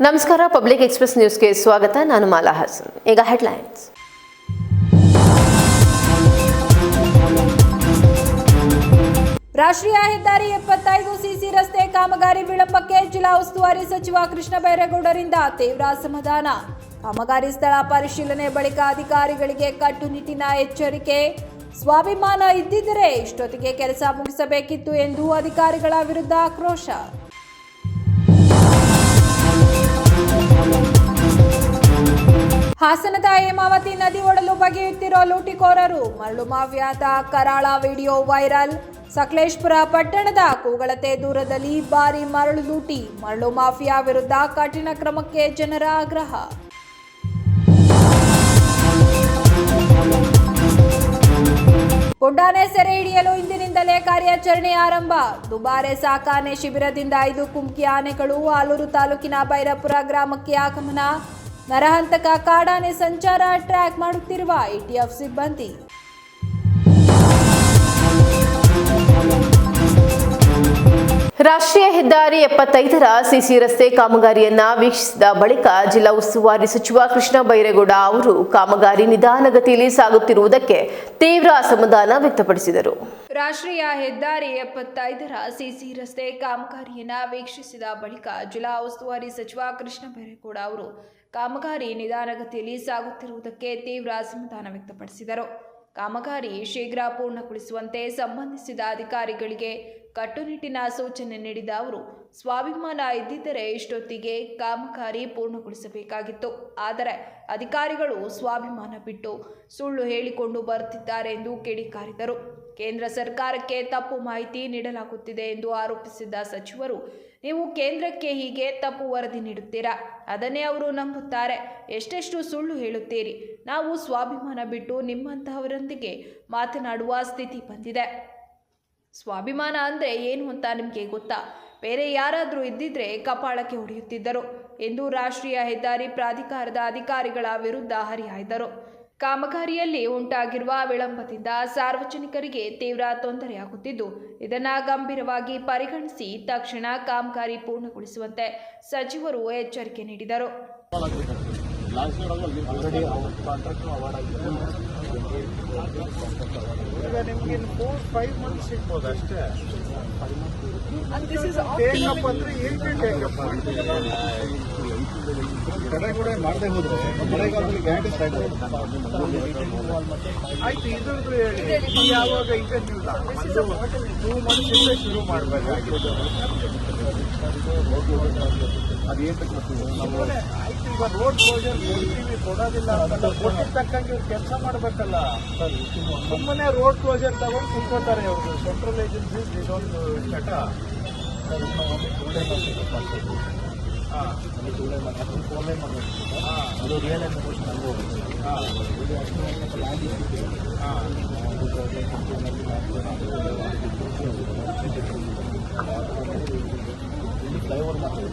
ನಮಸ್ಕಾರ. Public express ನ್ಯೂಸ್ಗೆ ಸ್ವಾಗತ. ನಾನು ಮಾಲಾ ಹಸನ್. ಈಗ ಹೆಡ್ಲೈನ್ಸ್. ರಾಷ್ಟ್ರೀಯ ಹೆದ್ದಾರಿ 75 ಸಿಸಿ ರಸ್ತೆ ಕಾಮಗಾರಿ ವಿಳಂಬಕ್ಕೆ ಜಿಲ್ಲಾ ಉಸ್ತುವಾರಿ ಸಚಿವ ಕೃಷ್ಣ ಬೈರೇಗೌಡರಿಂದ ತೀವ್ರ ಅಸಮಾಧಾನ. ಕಾಮಗಾರಿ ಸ್ಥಳ ಪರಿಶೀಲನೆ ಬಳಿಕ ಅಧಿಕಾರಿಗಳಿಗೆ ಕಟ್ಟುನಿಟ್ಟಿನ ಎಚ್ಚರಿಕೆ. ಸ್ವಾಭಿಮಾನ ಇದ್ದಿದ್ದರೆ ಇಷ್ಟೊತ್ತಿಗೆ ಕೆಲಸ ಮುಗಿಸಬೇಕಿತ್ತು ಎಂದು ಅಧಿಕಾರಿಗಳ ವಿರುದ್ಧ ಆಕ್ರೋಶ. ಹಾಸನದ ಹೇಮಾವತಿ ನದಿ ಒಡಲು ಬಗೆಯುತ್ತಿರೋ ಲೂಟಿಕೋರರು, ಮರಳು ಮಾಫಿಯಾದ ಕರಾಳ ವಿಡಿಯೋ ವೈರಲ್. ಸಕಲೇಶಪುರ ಪಟ್ಟಣದ ಕೂಗಳತೆ ದೂರದಲ್ಲಿ ಭಾರಿ ಮರಳು ಲೂಟಿ, ಮರಳು ಮಾಫಿಯಾ ವಿರುದ್ಧ ಕಠಿಣ ಕ್ರಮಕ್ಕೆ ಜನರ ಆಗ್ರಹ. ಪುಂಡಾನೆ ಸೆರೆ ಹಿಡಿಯಲು ಇಂದಿನಿಂದಲೇ ಕಾರ್ಯಾಚರಣೆ ಆರಂಭ. ದುಬಾರೆ ಸಾಕಾಣೆ ಶಿಬಿರದಿಂದ 5 ಕುಮ್ಕಿ ಆನೆಗಳು ಆಲೂರು ತಾಲೂಕಿನ ಬೈರಾಪುರ ಗ್ರಾಮಕ್ಕೆ ಆಗಮನ. ನರಹಂತಕ ಕಾಡಾನೆ ಸಂಚಾರ ಟ್ರ್ಯಾಕ್ ಮಾಡುತ್ತಿರುವ ATF ಸಿಬ್ಬಂದಿ. ರಾಷ್ಟ್ರೀಯ ಹೆದ್ದಾರಿ 75ರ ಸಿಸಿ ರಸ್ತೆ ಕಾಮಗಾರಿಯನ್ನ ವೀಕ್ಷಿಸಿದ ಬಳಿಕ ಜಿಲ್ಲಾ ಉಸ್ತುವಾರಿ ಸಚಿವ ಕೃಷ್ಣ ಬೈರೇಗೌಡ ಅವರು ಕಾಮಗಾರಿ ನಿಧಾನಗತಿಯಲ್ಲಿ ಸಾಗುತ್ತಿರುವುದಕ್ಕೆ ತೀವ್ರ ಅಸಮಾಧಾನ ವ್ಯಕ್ತಪಡಿಸಿದರು. ರಾಷ್ಟ್ರೀಯ ಹೆದ್ದಾರಿ 75ರ ಸಿಸಿ ರಸ್ತೆ ಕಾಮಗಾರಿಯನ್ನ ವೀಕ್ಷಿಸಿದ ಬಳಿಕ ಜಿಲ್ಲಾ ಉಸ್ತುವಾರಿ ಸಚಿವ ಕೃಷ್ಣ ಬೈರೇಗೌಡ ಅವರು ಕಾಮಗಾರಿ ನಿಧಾನಗತಿಯಲ್ಲಿ ಸಾಗುತ್ತಿರುವುದಕ್ಕೆ ತೀವ್ರ ಅಸಮಾಧಾನ ವ್ಯಕ್ತಪಡಿಸಿದರು. ಕಾಮಗಾರಿ ಶೀಘ್ರ ಪೂರ್ಣಗೊಳಿಸುವಂತೆ ಸಂಬಂಧಿಸಿದ ಅಧಿಕಾರಿಗಳಿಗೆ ಕಟ್ಟುನಿಟ್ಟಿನ ಸೂಚನೆ ನೀಡಿದ ಅವರು, ಸ್ವಾಭಿಮಾನ ಇದ್ದಿದ್ದರೆ ಇಷ್ಟೊತ್ತಿಗೆ ಕಾಮಗಾರಿ ಪೂರ್ಣಗೊಳಿಸಬೇಕಾಗಿತ್ತು. ಆದರೆ ಅಧಿಕಾರಿಗಳು ಸ್ವಾಭಿಮಾನ ಬಿಟ್ಟು ಸುಳ್ಳು ಹೇಳಿಕೊಂಡು ಬರುತ್ತಿದ್ದಾರೆ ಎಂದು ಕಿಡಿಕಾರಿದರು. ಕೇಂದ್ರ ಸರ್ಕಾರಕ್ಕೆ ತಪ್ಪು ಮಾಹಿತಿ ನೀಡಲಾಗುತ್ತಿದೆ ಎಂದು ಆರೋಪಿಸಿದ್ದ ಸಚಿವರು, ನೀವು ಕೇಂದ್ರಕ್ಕೆ ಹೀಗೆ ತಪ್ಪು ವರದಿ ನೀಡುತ್ತೀರಾ, ಅದನ್ನೇ ಅವರು ನಂಬುತ್ತಾರೆ. ಎಷ್ಟೆಷ್ಟು ಸುಳ್ಳು ಹೇಳುತ್ತೀರಿ. ನಾವು ಸ್ವಾಭಿಮಾನ ಬಿಟ್ಟು ನಿಮ್ಮಂತಹವರೊಂದಿಗೆ ಮಾತನಾಡುವ ಸ್ಥಿತಿ ಬಂದಿದೆ. ಸ್ವಾಭಿಮಾನ ಅಂದರೆ ಏನು ಅಂತ ನಿಮಗೆ ಗೊತ್ತಾ? ಬೇರೆ ಯಾರಾದರೂ ಇದ್ದಿದ್ರೆ ಕಪಾಳಕ್ಕೆ ಹೊಡೆಯುತ್ತಿದ್ದರು ಎಂದು ರಾಷ್ಟ್ರೀಯ ಹೆದ್ದಾರಿ ಪ್ರಾಧಿಕಾರದ ಅಧಿಕಾರಿಗಳ ವಿರುದ್ಧ ಹರಿಹಾಯ್ದರು. ಕಾಮಗಾರಿಯಲ್ಲಿ ಉಂಟಾಗಿರುವ ವಿಳಂಬದಿಂದ ಸಾರ್ವಜನಿಕರಿಗೆ ತೀವ್ರ ತೊಂದರೆಯಾಗುತ್ತಿದ್ದು, ಇದನ್ನು ಗಂಭೀರವಾಗಿ ಪರಿಗಣಿಸಿ ತಕ್ಷಣ ಕಾಮಗಾರಿ ಪೂರ್ಣಗೊಳಿಸುವಂತೆ ಸಚಿವರು ಎಚ್ಚರಿಕೆ ನೀಡಿದರು. ನಿಮಗೆ 4-5 ಮಂತ್ಸ್ ಸಿಗ್ಬೋದು ಅಷ್ಟೇ. ಕಡೆಗೂಡೆ ಮಾಡದೆ ಹೋದ್ರೆ ಮಳೆಗಾಲದಲ್ಲಿ ಗ್ಯಾರಂಟಿ ಸ್ಟಾರ್ಟ್ ಆಯ್ತು. ಇದ್ರದ್ದು ಹೇಳಿ ಯಾವಾಗ ಇಂಟರ್ವ್ಯೂ 2 ಮಂತ್ಸ್ ಇಂದ ಶುರು ಮಾಡಬೇಕಾಗಿತ್ತು. ಅದೇನು ನಾವು ಆಯ್ತು, ಈಗ ರೋಡ್ ಕ್ಲೋಸರ್ ಕೊಡ್ತೀವಿ, ಕೊಡೋದಿಲ್ಲ ಅಂತಲ್ಲ, ಕೊಟ್ಟಿದ ತಕ್ಕಂಗೆ ಇವ್ರು ಕೆಲಸ ಮಾಡಬೇಕಲ್ಲ. ಸುಮ್ಮನೆ ರೋಡ್ ಕ್ಲೋಸರ್ ತಗೊಂಡು ಕುತ್ಕೋತಾರೆ ಇವ್ರು. ಸೆಂಟ್ರಲ್ ಏಜೆನ್ಸೀಸ್ ಇದೊಂದು ಚಟ. ಅದು ರಿಯಲ್ ಫ್ಲೈಓವರ್ ಮಾಡ್ತೀವಿ.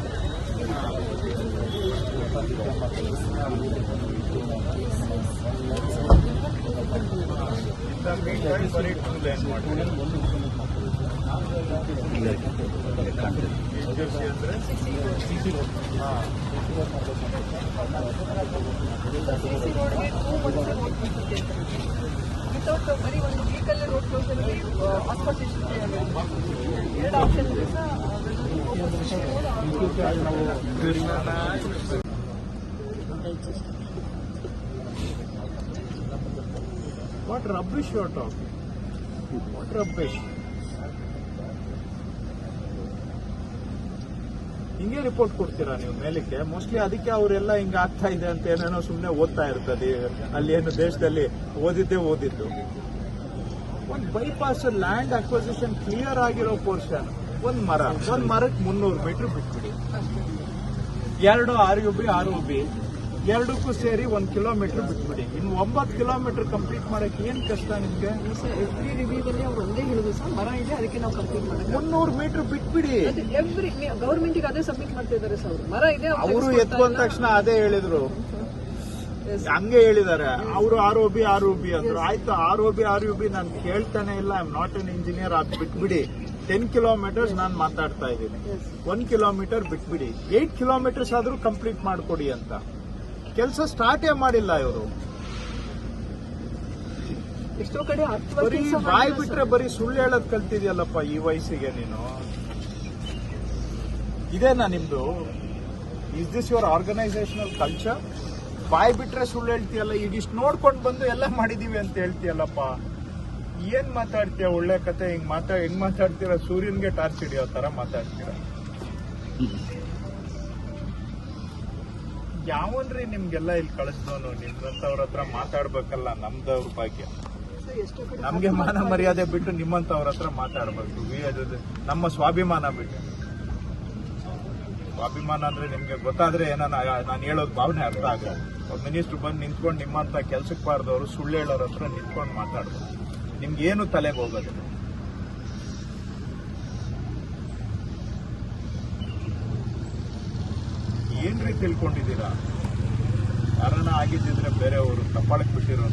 ಬರೀ ಒಂದು ವೀಕಲ್ಲೇ ರೋಡ್ ಕ್ಲೋಸಲ್ಲಿ ಹಾಸ್ಪಿಟೇಷನ್ 2 ಆಪ್ಷನ್ ಇದೆ sir. What rubbish you are talking? What rubbish? ಹಿಂಗೆ ರಿಪೋರ್ಟ್ ಕೊಡ್ತೀರಾ ನೀವು ಮೇಲಕ್ಕೆ? ಮೋಸ್ಟ್ಲಿ ಅದಕ್ಕೆ ಅವರೆಲ್ಲ ಹಿಂಗೆ ಆಗ್ತಾ ಇದೆ ಅಂತ ಏನೇನೋ ಸುಮ್ಮನೆ ಓದ್ತಾ ಇರ್ತದೆ. ಅಲ್ಲಿ ಏನು ದೇಶದಲ್ಲಿ ಓದಿದ್ದು ಒಂದು ಬೈಪಾಸ್ ಲ್ಯಾಂಡ್ ಅಕ್ವಿಸಿಷನ್ ಕ್ಲಿಯರ್ ಆಗಿರೋ ಪೋರ್ಷನ್, ಒಂದು ಮರಕ್ಕೆ 300 ಮೀಟರ್ ಬಿಟ್ಬಿಡಿ. 2 RUB ಎರಡಕ್ಕೂ ಸೇರಿ 1 ಕಿಲೋಮೀಟರ್ ಬಿಟ್ಬಿಡಿ. ಇನ್ನು 9 ಕಿಲೋಮೀಟರ್ ಕಂಪ್ಲೀಟ್ ಮಾಡಕ್ಕೆ ಏನ್ ಕಷ್ಟ ನಿಮ್ಗೆ? ಎವ್ರಿ ರಿವ್ಯೂದಲ್ಲಿ ಅವ್ರು ಒಂದೇ ಹೇಳುದು ಸರ್, ಮರ ಇದೆ ಅದಕ್ಕೆ ನಾವು ಕಂಪ್ಲೀಟ್ ಮಾಡೋದು. 300 ಮೀಟರ್ ಬಿಟ್ಬಿಡಿ. ಎವ್ರಿ ಗವರ್ಮೆಂಟ್ಗೆ ಅದೇ ಸಬ್ಮಿಟ್ ಮಾಡ್ತಾ ಇದ್ದಾರೆ ಸರ್. ಮರ ಇದೆ ಅವರು ಎತ್ಕೊಂಡ ತಕ್ಷಣ ಅದೇ ಹೇಳಿದ್ರು. ಹಂಗೆ ಹೇಳಿದ್ದಾರೆ ಅವರು ROB ಅಂದ್ರು. ಆಯ್ತು, ROB ನಾನು ಕೇಳ್ತಾನೆ ಇಲ್ಲ, I am not an engineer, ಅದು ಬಿಟ್ಬಿಡಿ. 10 ಕಿಲೋಮೀಟರ್ಸ್ ನಾನು ಮಾತಾಡ್ತಾ ಇದ್ದೀನಿ. 1 ಕಿಲೋಮೀಟರ್ ಬಿಟ್ಬಿಡಿ, 8 ಕಿಲೋಮೀಟರ್ಸ್ ಆದ್ರೂ ಕಂಪ್ಲೀಟ್ ಮಾಡ್ಕೊಡಿ ಅಂತ. ಕೆಲಸ ಸ್ಟಾರ್ಟೇ ಮಾಡಿಲ್ಲ ಇವರು. ಎಷ್ಟೋ ಕಡೆ ಬರೀ ಬಾಯಿ ಬಿಟ್ರೆ ಬರೀ ಸುಳ್ಳು ಹೇಳೋದ್ ಕಲ್ತಿದ್ಯಲ್ಲಪ್ಪ ಈ ವಯಸ್ಸಿಗೆ ನೀನು. ಇದೇನಾ ನಿಮ್ದು? Is this your organisational culture? ಬಾಯಿ ಬಿಟ್ರೆ ಸುಳ್ಳು ಹೇಳ್ತೀಯಲ್ಲ, ಇದಿಷ್ಟು ನೋಡ್ಕೊಂಡು ಬಂದು ಎಲ್ಲ ಮಾಡಿದೀವಿ ಅಂತ ಹೇಳ್ತೀಯಲ್ಲಪ್ಪ. ಏನ್ ಮಾತಾಡ್ತೀಯ? ಒಳ್ಳೆ ಕತೆ ಹೆಂಗ್ ಮಾತಾಡ್ತೀರ? ಸೂರ್ಯನ್ಗೆ ಟಾರ್ಚ್ ಹಿಡಿಯೋ ತರ ಮಾತಾಡ್ತೀರ. ಯಾವನ್ರಿ ನಿಮ್ಗೆಲ್ಲ ಇಲ್ಲಿ ಕಳಿಸ್ದವನು? ನಿಮ್ಮಂತವ್ರ ಹತ್ರ ಮಾತಾಡ್ಬೇಕಲ್ಲ, ನಮ್ದು ಭಾಗ್ಯ. ನಮ್ಗೆ ಮಾನ ಮರ್ಯಾದೆ ಬಿಟ್ಟು ನಿಮ್ಮಂತವ್ರ ಹತ್ರ ಮಾತಾಡ್ಬೇಕು. ನಮ್ಮ ಸ್ವಾಭಿಮಾನ ಬಿಟ್ಟು. ಸ್ವಾಭಿಮಾನ ಅಂದ್ರೆ ನಿಮ್ಗೆ ಗೊತ್ತಾದ್ರೆ ಏನೋ ನಾನು ಹೇಳೋದು ಭಾವನೆ ಅರ್ಥ ಆಗಲ್ಲ. ಮಿನಿಸ್ಟರ್ ಬಂದು ನಿಂತ್ಕೊಂಡು ನಿಮ್ಮಂತ ಕೆಲ್ಸಕ್ಕೆ ಬಾರ್ದವ್ರು ಸುಳ್ಳು ಹೇಳೋರ ಹತ್ರ ನಿಂತ್ಕೊಂಡು ಮಾತಾಡ್ಬೇಕು. ನಿಮ್ಗೆ ಏನು ತಲೆಗೆ ಹೋಗೋದು? ಏನ್ರಿ ತಿಳ್ಕೊಂಡಿದ್ದೀರಾ? ಕಾರಣ ಆಗಿದ್ದಿದ್ರೆ ಬೇರೆಯವರು ತಪ್ಪಾಳಕ್ ಬಿಟ್ಟಿರೋ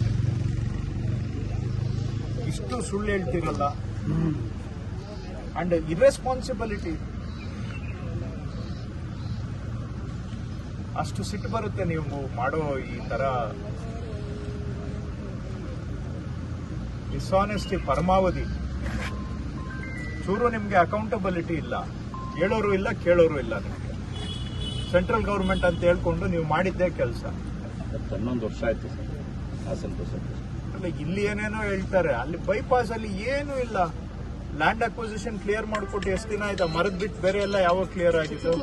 ಇಷ್ಟು ಸುಳ್ಳು ಹೇಳ್ತಿರಲ್ಲ. And irresponsibility. ಅಷ್ಟು ಸಿಟ್ಟು ಬರುತ್ತೆ ನೀವು ಮಾಡೋ ಈ ತರ ಡಿಸ್ಆನೆಸ್ಟಿ ಪರಮಾವಧಿ. ಚೂರು ನಿಮ್ಗೆ ಅಕೌಂಟಬಿಲಿಟಿ ಇಲ್ಲ. ಹೇಳೋರು ಇಲ್ಲ, ಕೇಳೋರು ಇಲ್ಲ. ನಿಮ್ಗೆ ಸೆಂಟ್ರಲ್ ಗೌರ್ಮೆಂಟ್ ಅಂತ ಹೇಳ್ಕೊಂಡು ನೀವು ಮಾಡಿದ್ದೇ ಕೆಲಸ. 11 ವರ್ಷ ಆಯ್ತು ಸರ್. ಅಲ್ಲ, ಇಲ್ಲಿ ಏನೇನೋ ಹೇಳ್ತಾರೆ. ಅಲ್ಲಿ ಬೈಪಾಸ್ ಅಲ್ಲಿ ಏನು ಇಲ್ಲ. ಲ್ಯಾಂಡ್ ಅಕ್ವಿಸಿಷನ್ ಕ್ಲಿಯರ್ ಮಾಡಿಕೊಟ್ಟು ಎಷ್ಟು ದಿನ ಆಯ್ತಾ? ಮರದ ಬಿಟ್ಟು ಬೇರೆ ಎಲ್ಲ ಯಾವಾಗ ಕ್ಲಿಯರ್ ಆಗಿತ್ತು?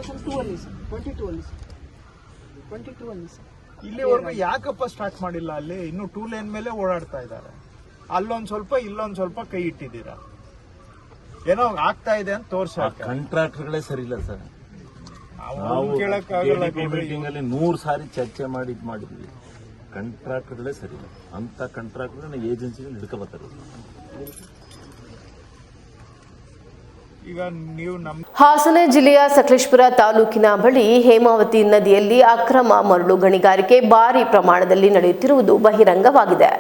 22 ಇಲ್ಲಿವರೆಗೂ ಯಾಕಪ್ಪ ಸ್ಟಾರ್ಟ್ ಮಾಡಿಲ್ಲ? ಅಲ್ಲಿ ಇನ್ನು 2 ಲೇನ್ ಮೇಲೆ ಓಡಾಡ್ತಾ ಇದ್ದಾರೆ. ಅಲ್ಲೊಂದ್ ಸ್ವಲ್ಪ ಇಲ್ಲೊಂದ್ ಸ್ವಲ್ಪ ಕೈ ಇಟ್ಟಿದ್ದೀರಾ. ಏನೋ ಆಗ್ತಾ ಇದೆ ಅಂತ ತೋರ್ಸ. ಕಾಂಟ್ರಾಕ್ಟರ್ಗಳೇ ಸರಿ ಇಲ್ಲ ಸರ್. ನಾವು ಕೇಳಕ್ಕಾಗಲ್ಲ. ಮೀಟಿಂಗ್ ಅಲ್ಲಿ 100 ಸಾರಿ ಚರ್ಚೆ ಮಾಡಿದ್ವಿ. ಕಾಂಟ್ರಾಕ್ಟರ್ಗಳೇ ಸರಿ ಇಲ್ಲ. ಅಂತ ಕಾಂಟ್ರಾಕ್ಟರ್ ಏಜೆನ್ಸಿಗಳು ಹಿಡ್ಕೊಬರ್ತಾರೆ. ಈಗ ನೀವು ನಮ್ಮ ಹಾಸನ ಜಿಲ್ಲೆಯ ಸಕಲೇಶಪುರ ತಾಲೂಕಿನ ಬಳಿ ಹೇಮಾವತಿ ನದಿಯಲ್ಲಿ ಅಕ್ರಮ ಮರಳು ಗಣಿಗಾರಿಕೆ ಭಾರಿ ಪ್ರಮಾಣದಲ್ಲಿ ನಡೆಯುತ್ತಿರುವುದು ಬಹಿರಂಗವಾಗಿದೆ.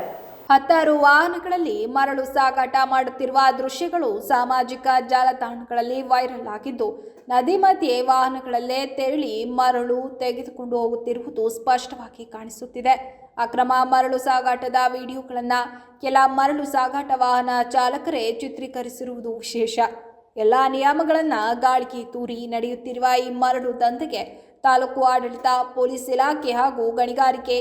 10 ವಾಹನಗಳಲ್ಲಿ ಮರಳು ಸಾಗಾಟ ಮಾಡುತ್ತಿರುವ ದೃಶ್ಯಗಳು ಸಾಮಾಜಿಕ ಜಾಲತಾಣಗಳಲ್ಲಿ ವೈರಲ್ ಆಗಿದ್ದು, ನದಿ ಮಧ್ಯೆ ವಾಹನಗಳಲ್ಲೇ ತೆರಳಿ ಮರಳು ತೆಗೆದುಕೊಂಡು ಹೋಗುತ್ತಿರುವುದು ಸ್ಪಷ್ಟವಾಗಿ ಕಾಣಿಸುತ್ತಿದೆ. ಅಕ್ರಮ ಮರಳು ಸಾಗಾಟದ ವಿಡಿಯೋಗಳನ್ನು ಕೆಲ ಮರಳು ಸಾಗಾಟ ವಾಹನ ಚಾಲಕರೇ ಚಿತ್ರೀಕರಿಸಿರುವುದು ವಿಶೇಷ. ಎಲ್ಲ ನಿಯಮಗಳನ್ನು ಗಾಳಿಗೆ ತೂರಿ ನಡೆಯುತ್ತಿರುವ ಈ ಮರಳು ದಂಧೆಗೆ ತಾಲೂಕು ಆಡಳಿತ, ಪೊಲೀಸ್ ಇಲಾಖೆ ಹಾಗೂ ಗಣಿಗಾರಿಕೆ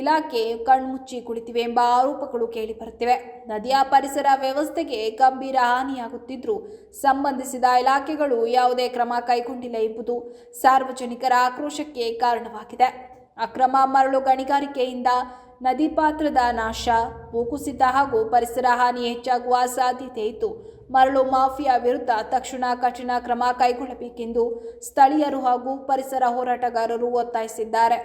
ಇಲಾಖೆ ಕಣ್ಮುಚ್ಚಿ ಕುಳಿತಿವೆ ಎಂಬ ಆರೋಪಗಳು ಕೇಳಿಬರುತ್ತಿವೆ. ನದಿಯ ಪರಿಸರ ವ್ಯವಸ್ಥೆಗೆ ಗಂಭೀರ ಹಾನಿಯಾಗುತ್ತಿದ್ದರೂ ಸಂಬಂಧಿಸಿದ ಇಲಾಖೆಗಳು ಯಾವುದೇ ಕ್ರಮ ಕೈಗೊಂಡಿಲ್ಲ ಎಂಬುದು ಸಾರ್ವಜನಿಕರ ಆಕ್ರೋಶಕ್ಕೆ ಕಾರಣವಾಗಿದೆ. ಅಕ್ರಮ ಮರಳು ಗಣಿಗಾರಿಕೆಯಿಂದ ನದಿ ಪಾತ್ರದ ನಾಶ, ಭೂಕುಸಿತ ಹಾಗೂ ಪರಿಸರ ಹಾನಿ ಹೆಚ್ಚಾಗುವ ಸಾಧ್ಯತೆ ಇದ್ದು, ಮರಳು ಮಾಫಿಯಾ ವಿರುದ್ಧ ತಕ್ಷಣ ಕಠಿಣ ಕ್ರಮ ಕೈಗೊಳ್ಳಬೇಕೆಂದು ಸ್ಥಳೀಯರು ಹಾಗೂ ಪರಿಸರ ಹೋರಾಟಗಾರರು ಒತ್ತಾಯಿಸಿದ್ದಾರೆ.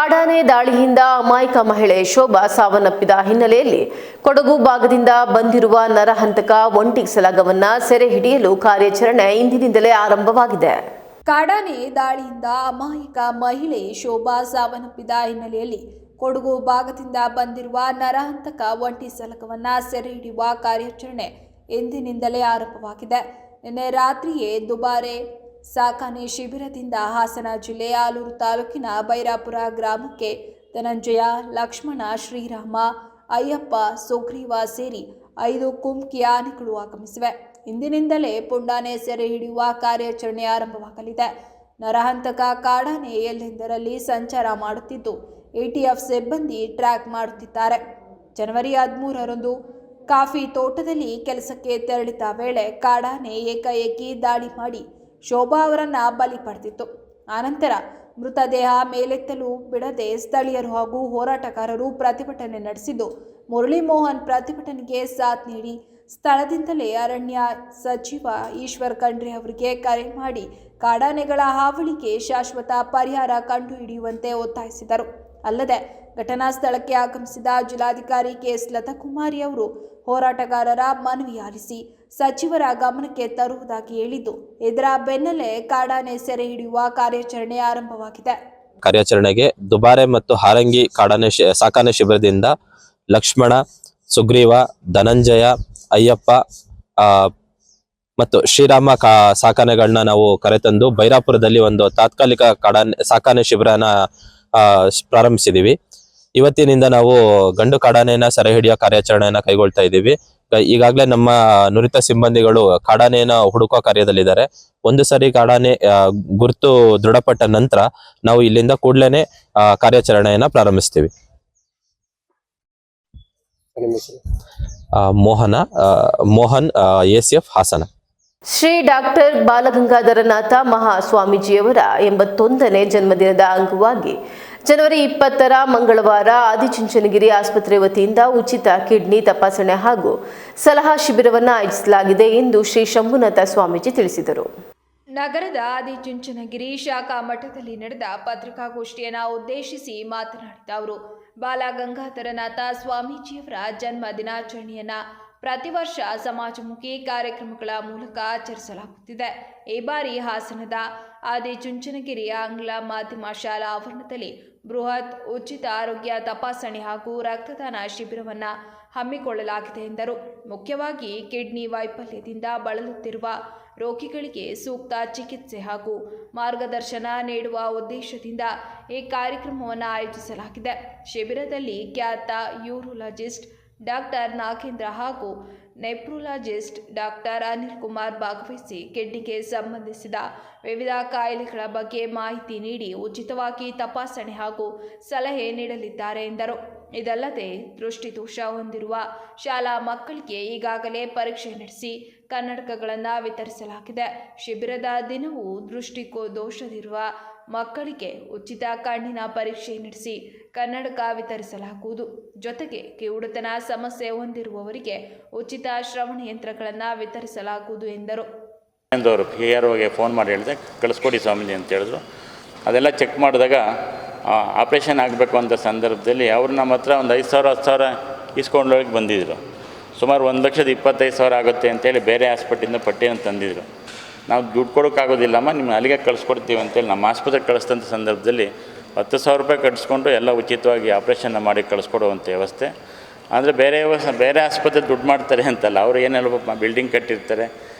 ಕಾಡಾನೆ ದಾಳಿಯಿಂದ ಅಮಾಯಕ ಮಹಿಳೆ ಶೋಭಾ ಸಾವನ್ನಪ್ಪಿದ ಹಿನ್ನೆಲೆಯಲ್ಲಿ ಕೊಡಗು ಭಾಗದಿಂದ ಬಂದಿರುವ ನರಹಂತಕ ಒಂಟಿ ಸಲಗವನ್ನ ಸೆರೆ ಹಿಡಿಯಲು ಕಾರ್ಯಾಚರಣೆ ಇಂದಿನಿಂದಲೇ ಆರಂಭವಾಗಿದೆ. ಕಾಡಾನೆ ದಾಳಿಯಿಂದ ಅಮಾಯಕ ಮಹಿಳೆ ಶೋಭಾ ಸಾವನ್ನಪ್ಪಿದ ಹಿನ್ನೆಲೆಯಲ್ಲಿ ಕೊಡಗು ಭಾಗದಿಂದ ಬಂದಿರುವ ನರಹಂತಕ ಒಂಟಿ ಸಲಗವನ್ನ ಸೆರೆ ಹಿಡಿಯುವ ಕಾರ್ಯಾಚರಣೆ ಇಂದಿನಿಂದಲೇ ಆರಂಭವಾಗಿದೆ. ನಿನ್ನೆ ರಾತ್ರಿಯೇ ದುಬಾರೆ ಸಾಕಾಣೆ ಶಿಬಿರದಿಂದ ಹಾಸನ ಜಿಲ್ಲೆ ಆಲೂರು ತಾಲೂಕಿನ ಬೈರಾಪುರ ಗ್ರಾಮಕ್ಕೆ ಧನಂಜಯ, ಲಕ್ಷ್ಮಣ, ಶ್ರೀರಾಮ, ಅಯ್ಯಪ್ಪ, ಸುಗ್ರೀವ ಸೇರಿ 5 ಕುಮ್ಕಿ ಆನೆಗಳು ಆಗಮಿಸಿವೆ. ಇಂದಿನಿಂದಲೇ ಪುಂಡಾನೆ ಸೆರೆ ಹಿಡಿಯುವ ಕಾರ್ಯಾಚರಣೆ ಆರಂಭವಾಗಲಿದೆ. ನರಹಂತಕ ಕಾಡಾನೆ ಎಲ್ಲೆಂದರಲ್ಲಿ ಸಂಚಾರ ಮಾಡುತ್ತಿದ್ದು, ATF ಸಿಬ್ಬಂದಿ ಟ್ರ್ಯಾಕ್ ಮಾಡುತ್ತಿದ್ದಾರೆ. ಜನವರಿ 13ರಂದು ಕಾಫಿ ತೋಟದಲ್ಲಿ ಕೆಲಸಕ್ಕೆ ತೆರಳಿದ ವೇಳೆ ಕಾಡಾನೆ ಏಕಾಏಕಿ ದಾಳಿ ಮಾಡಿ ಶೋಭಾ ಅವರನ್ನ ಬಲಿ ಪಡೆದಿತ್ತು. ಆನಂತರ ಮೃತದೇಹ ಮೇಲೆತ್ತಲು ಬಿಡದೆ ಸ್ಥಳೀಯರು ಹಾಗೂ ಹೋರಾಟಗಾರರು ಪ್ರತಿಭಟನೆ ನಡೆಸಿದ್ದು, ಮುರಳಿ ಮೋಹನ್ ಪ್ರತಿಭಟನೆಗೆ ಸಾಥ್ ನೀಡಿ ಸ್ಥಳದಿಂದಲೇ ಅರಣ್ಯ ಸಚಿವ ಈಶ್ವರ್ ಖಂಡ್ರೆ ಅವರಿಗೆ ಕರೆ ಮಾಡಿ ಕಾಡಾನೆಗಳ ಹಾವಳಿಗೆ ಶಾಶ್ವತ ಪರಿಹಾರ ಕಂಡುಹಿಡಿಯುವಂತೆ ಒತ್ತಾಯಿಸಿದರು. ಅಲ್ಲದೆ ಘಟನಾ ಸ್ಥಳಕ್ಕೆ ಆಗಮಿಸಿದ ಜಿಲ್ಲಾಧಿಕಾರಿ ಕೆಎಸ್ ಲತಾಕುಮಾರಿ ಅವರು ಹೋರಾಟಗಾರರ ಮನವಿ ಆಲಿಸಿ ಸಚಿವರ ಗಮನಕ್ಕೆ ತರುವುದಾಗಿ ಹೇಳಿದ್ದು, ಇದರ ಬೆನ್ನಲ್ಲೇ ಕಾಡಾನೆ ಸೆರೆ ಹಿಡಿಯುವ ಕಾರ್ಯಾಚರಣೆ ಆರಂಭವಾಗಿದೆ. ಕಾರ್ಯಾಚರಣೆಗೆ ದುಬಾರೆ ಮತ್ತು ಹಾರಂಗಿ ಕಾಡಾನೆ ಸಾಕಾಣೆ ಶಿಬಿರದಿಂದ ಲಕ್ಷ್ಮಣ, ಸುಗ್ರೀವ, ಧನಂಜಯ, ಅಯ್ಯಪ್ಪ ಮತ್ತು ಶ್ರೀರಾಮ ಸಾಕಾಣೆಗಳನ್ನ ನಾವು ಕರೆತಂದು ಬೈರಾಪುರದಲ್ಲಿ ಒಂದು ತಾತ್ಕಾಲಿಕ ಸಾಕಾಣೆ ಶಿಬಿರನ ಪ್ರಾರಂಭಿಸಿದೀವಿ. ಇವತ್ತಿನಿಂದ ನಾವು ಗಂಡು ಕಾಡಾನೆಯನ್ನ ಸೆರೆ ಹಿಡಿಯೋ ಕಾರ್ಯಾಚರಣೆಯನ್ನ ಕೈಗೊಳ್ತಾ ಇದ್ದೀವಿ. ಈಗಾಗಲೇ ನಮ್ಮ ನುರಿತ ಸಿಬ್ಬಂದಿಗಳು ಕಾಡಾನೆಯನ್ನ ಹುಡುಕೋ ಕಾರ್ಯದಲ್ಲಿದ್ದಾರೆ. ಒಂದು ಸರಿ ಕಾಡಾನೆ ಗುರುತು ದೃಢಪಟ್ಟ ನಂತರ ನಾವು ಇಲ್ಲಿಂದ ಕೂಡಲೇ ಕಾರ್ಯಾಚರಣೆಯನ್ನ ಪ್ರಾರಂಭಿಸ್ತೀವಿ. ಮೋಹನ್ ACF ಹಾಸನ. ಶ್ರೀ ಡಾಕ್ಟರ್ ಬಾಲಗಂಗಾಧರನಾಥ ಮಹಾಸ್ವಾಮೀಜಿಯವರ 81ನೇ ಜನ್ಮದಿನದ ಅಂಗವಾಗಿ ಜನವರಿ 20ರ ಮಂಗಳವಾರ ಆದಿಚುಂಚನಗಿರಿ ಆಸ್ಪತ್ರೆ ವತಿಯಿಂದ ಉಚಿತ ಕಿಡ್ನಿ ತಪಾಸಣೆ ಹಾಗೂ ಸಲಹಾ ಶಿಬಿರವನ್ನು ಆಯೋಜಿಸಲಾಗಿದೆ ಎಂದು ಶ್ರೀ ಶಂಭುನಾಥ ಸ್ವಾಮೀಜಿ ತಿಳಿಸಿದರು. ನಗರದ ಆದಿಚುಂಚನಗಿರಿ ಶಾಖಾ ಮಠದಲ್ಲಿ ನಡೆದ ಪತ್ರಿಕಾಗೋಷ್ಠಿಯನ್ನು ಉದ್ದೇಶಿಸಿ ಮಾತನಾಡಿದ ಅವರು, ಬಾಲಗಂಗಾಧರನಾಥ ಸ್ವಾಮೀಜಿಯವರ ಜನ್ಮ ದಿನಾಚರಣೆಯನ್ನು ಪ್ರತಿ ವರ್ಷ ಸಮಾಜಮುಖಿ ಕಾರ್ಯಕ್ರಮಗಳ ಮೂಲಕ ಆಚರಿಸಲಾಗುತ್ತಿದೆ. ಈ ಬಾರಿ ಹಾಸನದ ಆದಿಚುಂಚನಗಿರಿ ಆಂಗ್ಲ ಮಾಧ್ಯಮ ಶಾಲಾ ಆವರಣದಲ್ಲಿ ಬೃಹತ್ ಉಚಿತ ಆರೋಗ್ಯ ತಪಾಸಣೆ ಹಾಗೂ ರಕ್ತದಾನ ಶಿಬಿರವನ್ನು ಹಮ್ಮಿಕೊಳ್ಳಲಾಗಿದೆ ಎಂದರು. ಮುಖ್ಯವಾಗಿ ಕಿಡ್ನಿ ವೈಫಲ್ಯದಿಂದ ಬಳಲುತ್ತಿರುವ ರೋಗಿಗಳಿಗೆ ಸೂಕ್ತ ಚಿಕಿತ್ಸೆ ಹಾಗೂ ಮಾರ್ಗದರ್ಶನ ನೀಡುವ ಉದ್ದೇಶದಿಂದ ಈ ಕಾರ್ಯಕ್ರಮವನ್ನು ಆಯೋಜಿಸಲಾಗಿದೆ. ಶಿಬಿರದಲ್ಲಿ ಖ್ಯಾತ ಯೂರೋಲಜಿಸ್ಟ್ ಡಾಕ್ಟರ್ ನಾಗೇಂದ್ರ ಹಾಗೂ ನೆಫ್ರಾಲಜಿಸ್ಟ್ ಡಾಕ್ಟರ್ ಅನಿಲ್ ಕುಮಾರ್ ಭಾಗವಹಿಸಿ ಕಿಡ್ನಿಗೆ ಸಂಬಂಧಿಸಿದ ವಿವಿಧ ಕಾಯಿಲೆಗಳ ಬಗ್ಗೆ ಮಾಹಿತಿ ನೀಡಿ ಉಚಿತವಾಗಿ ತಪಾಸಣೆ ಹಾಗೂ ಸಲಹೆ ನೀಡಲಿದ್ದಾರೆ ಎಂದರು. ಇದಲ್ಲದೆ ದೃಷ್ಟಿದೋಷ ಹೊಂದಿರುವ ಶಾಲಾ ಮಕ್ಕಳಿಗೆ ಈಗಾಗಲೇ ಪರೀಕ್ಷೆ ನಡೆಸಿ ಕನ್ನಡಕಗಳನ್ನು ವಿತರಿಸಲಾಗಿದೆ. ಶಿಬಿರದ ದಿನವೂ ದೃಷ್ಟಿದೋಷವಿರುವ ಮಕ್ಕಳಿಗೆ ಉಚಿತ ಕಣ್ಣಿನ ಪರೀಕ್ಷೆ ನಡೆಸಿ ಕನ್ನಡಕ ವಿತರಿಸಲಾಗುವುದು. ಜೊತೆಗೆ ಕಿವುಡುತನ ಸಮಸ್ಯೆ ಹೊಂದಿರುವವರಿಗೆ ಉಚಿತ ಶ್ರವಣ ಯಂತ್ರಗಳನ್ನು ವಿತರಿಸಲಾಗುವುದು ಎಂದರು. ಅವರು PROಗೆ ಫೋನ್ ಮಾಡಿ ಹೇಳಿದೆ, ಕಳಿಸ್ಕೊಡಿ ಸ್ವಾಮೀಜಿ ಅಂತ ಹೇಳಿದ್ರು. ಅದೆಲ್ಲ ಚೆಕ್ ಮಾಡಿದಾಗ ಆಪ್ರೇಷನ್ ಆಗಬೇಕು ಅಂತ ಸಂದರ್ಭದಲ್ಲಿ ಅವರು ನಮ್ಮ ಹತ್ರ ಒಂದು 5,000 10,000 ಇಸ್ಕೊಂಡೋಗಿ ಬಂದಿದ್ದರು. ಸುಮಾರು 1,25,000 ಆಗುತ್ತೆ ಅಂತೇಳಿ ಬೇರೆ ಹಾಸ್ಪಿಟ್ಲಿಂದ ಪಟ್ಟಿಯನ್ನು ತಂದಿದ್ರು. ನಾವು ದುಡ್ಡು ಕೊಡೋಕ್ಕಾಗೋದಿಲ್ಲಮ್ಮ, ನಿಮ್ಮ ಅಲ್ಲಿಗೆ ಕಳಿಸ್ಕೊಡ್ತೀವಿ ಅಂತೇಳಿ ನಮ್ಮ ಆಸ್ಪತ್ರೆಗೆ ಕಳಿಸ್ತಂಥ ಸಂದರ್ಭದಲ್ಲಿ 10,000 ರೂಪಾಯಿ ಕಟ್ಟಿಸ್ಕೊಂಡು ಎಲ್ಲ ಉಚಿತವಾಗಿ ಆಪ್ರೇಷನ್ನ ಮಾಡಿ ಕಳಿಸ್ಕೊಡುವಂಥ ವ್ಯವಸ್ಥೆ. ಅಂದರೆ ಬೇರೆ ಆಸ್ಪತ್ರೆ ದುಡ್ಡು ಮಾಡ್ತಾರೆ ಅಂತಲ್ಲ, ಅವರು ಏನೆಲ್ಲ ಬಿಲ್ಡಿಂಗ್ ಕಟ್ಟಿರ್ತಾರೆ,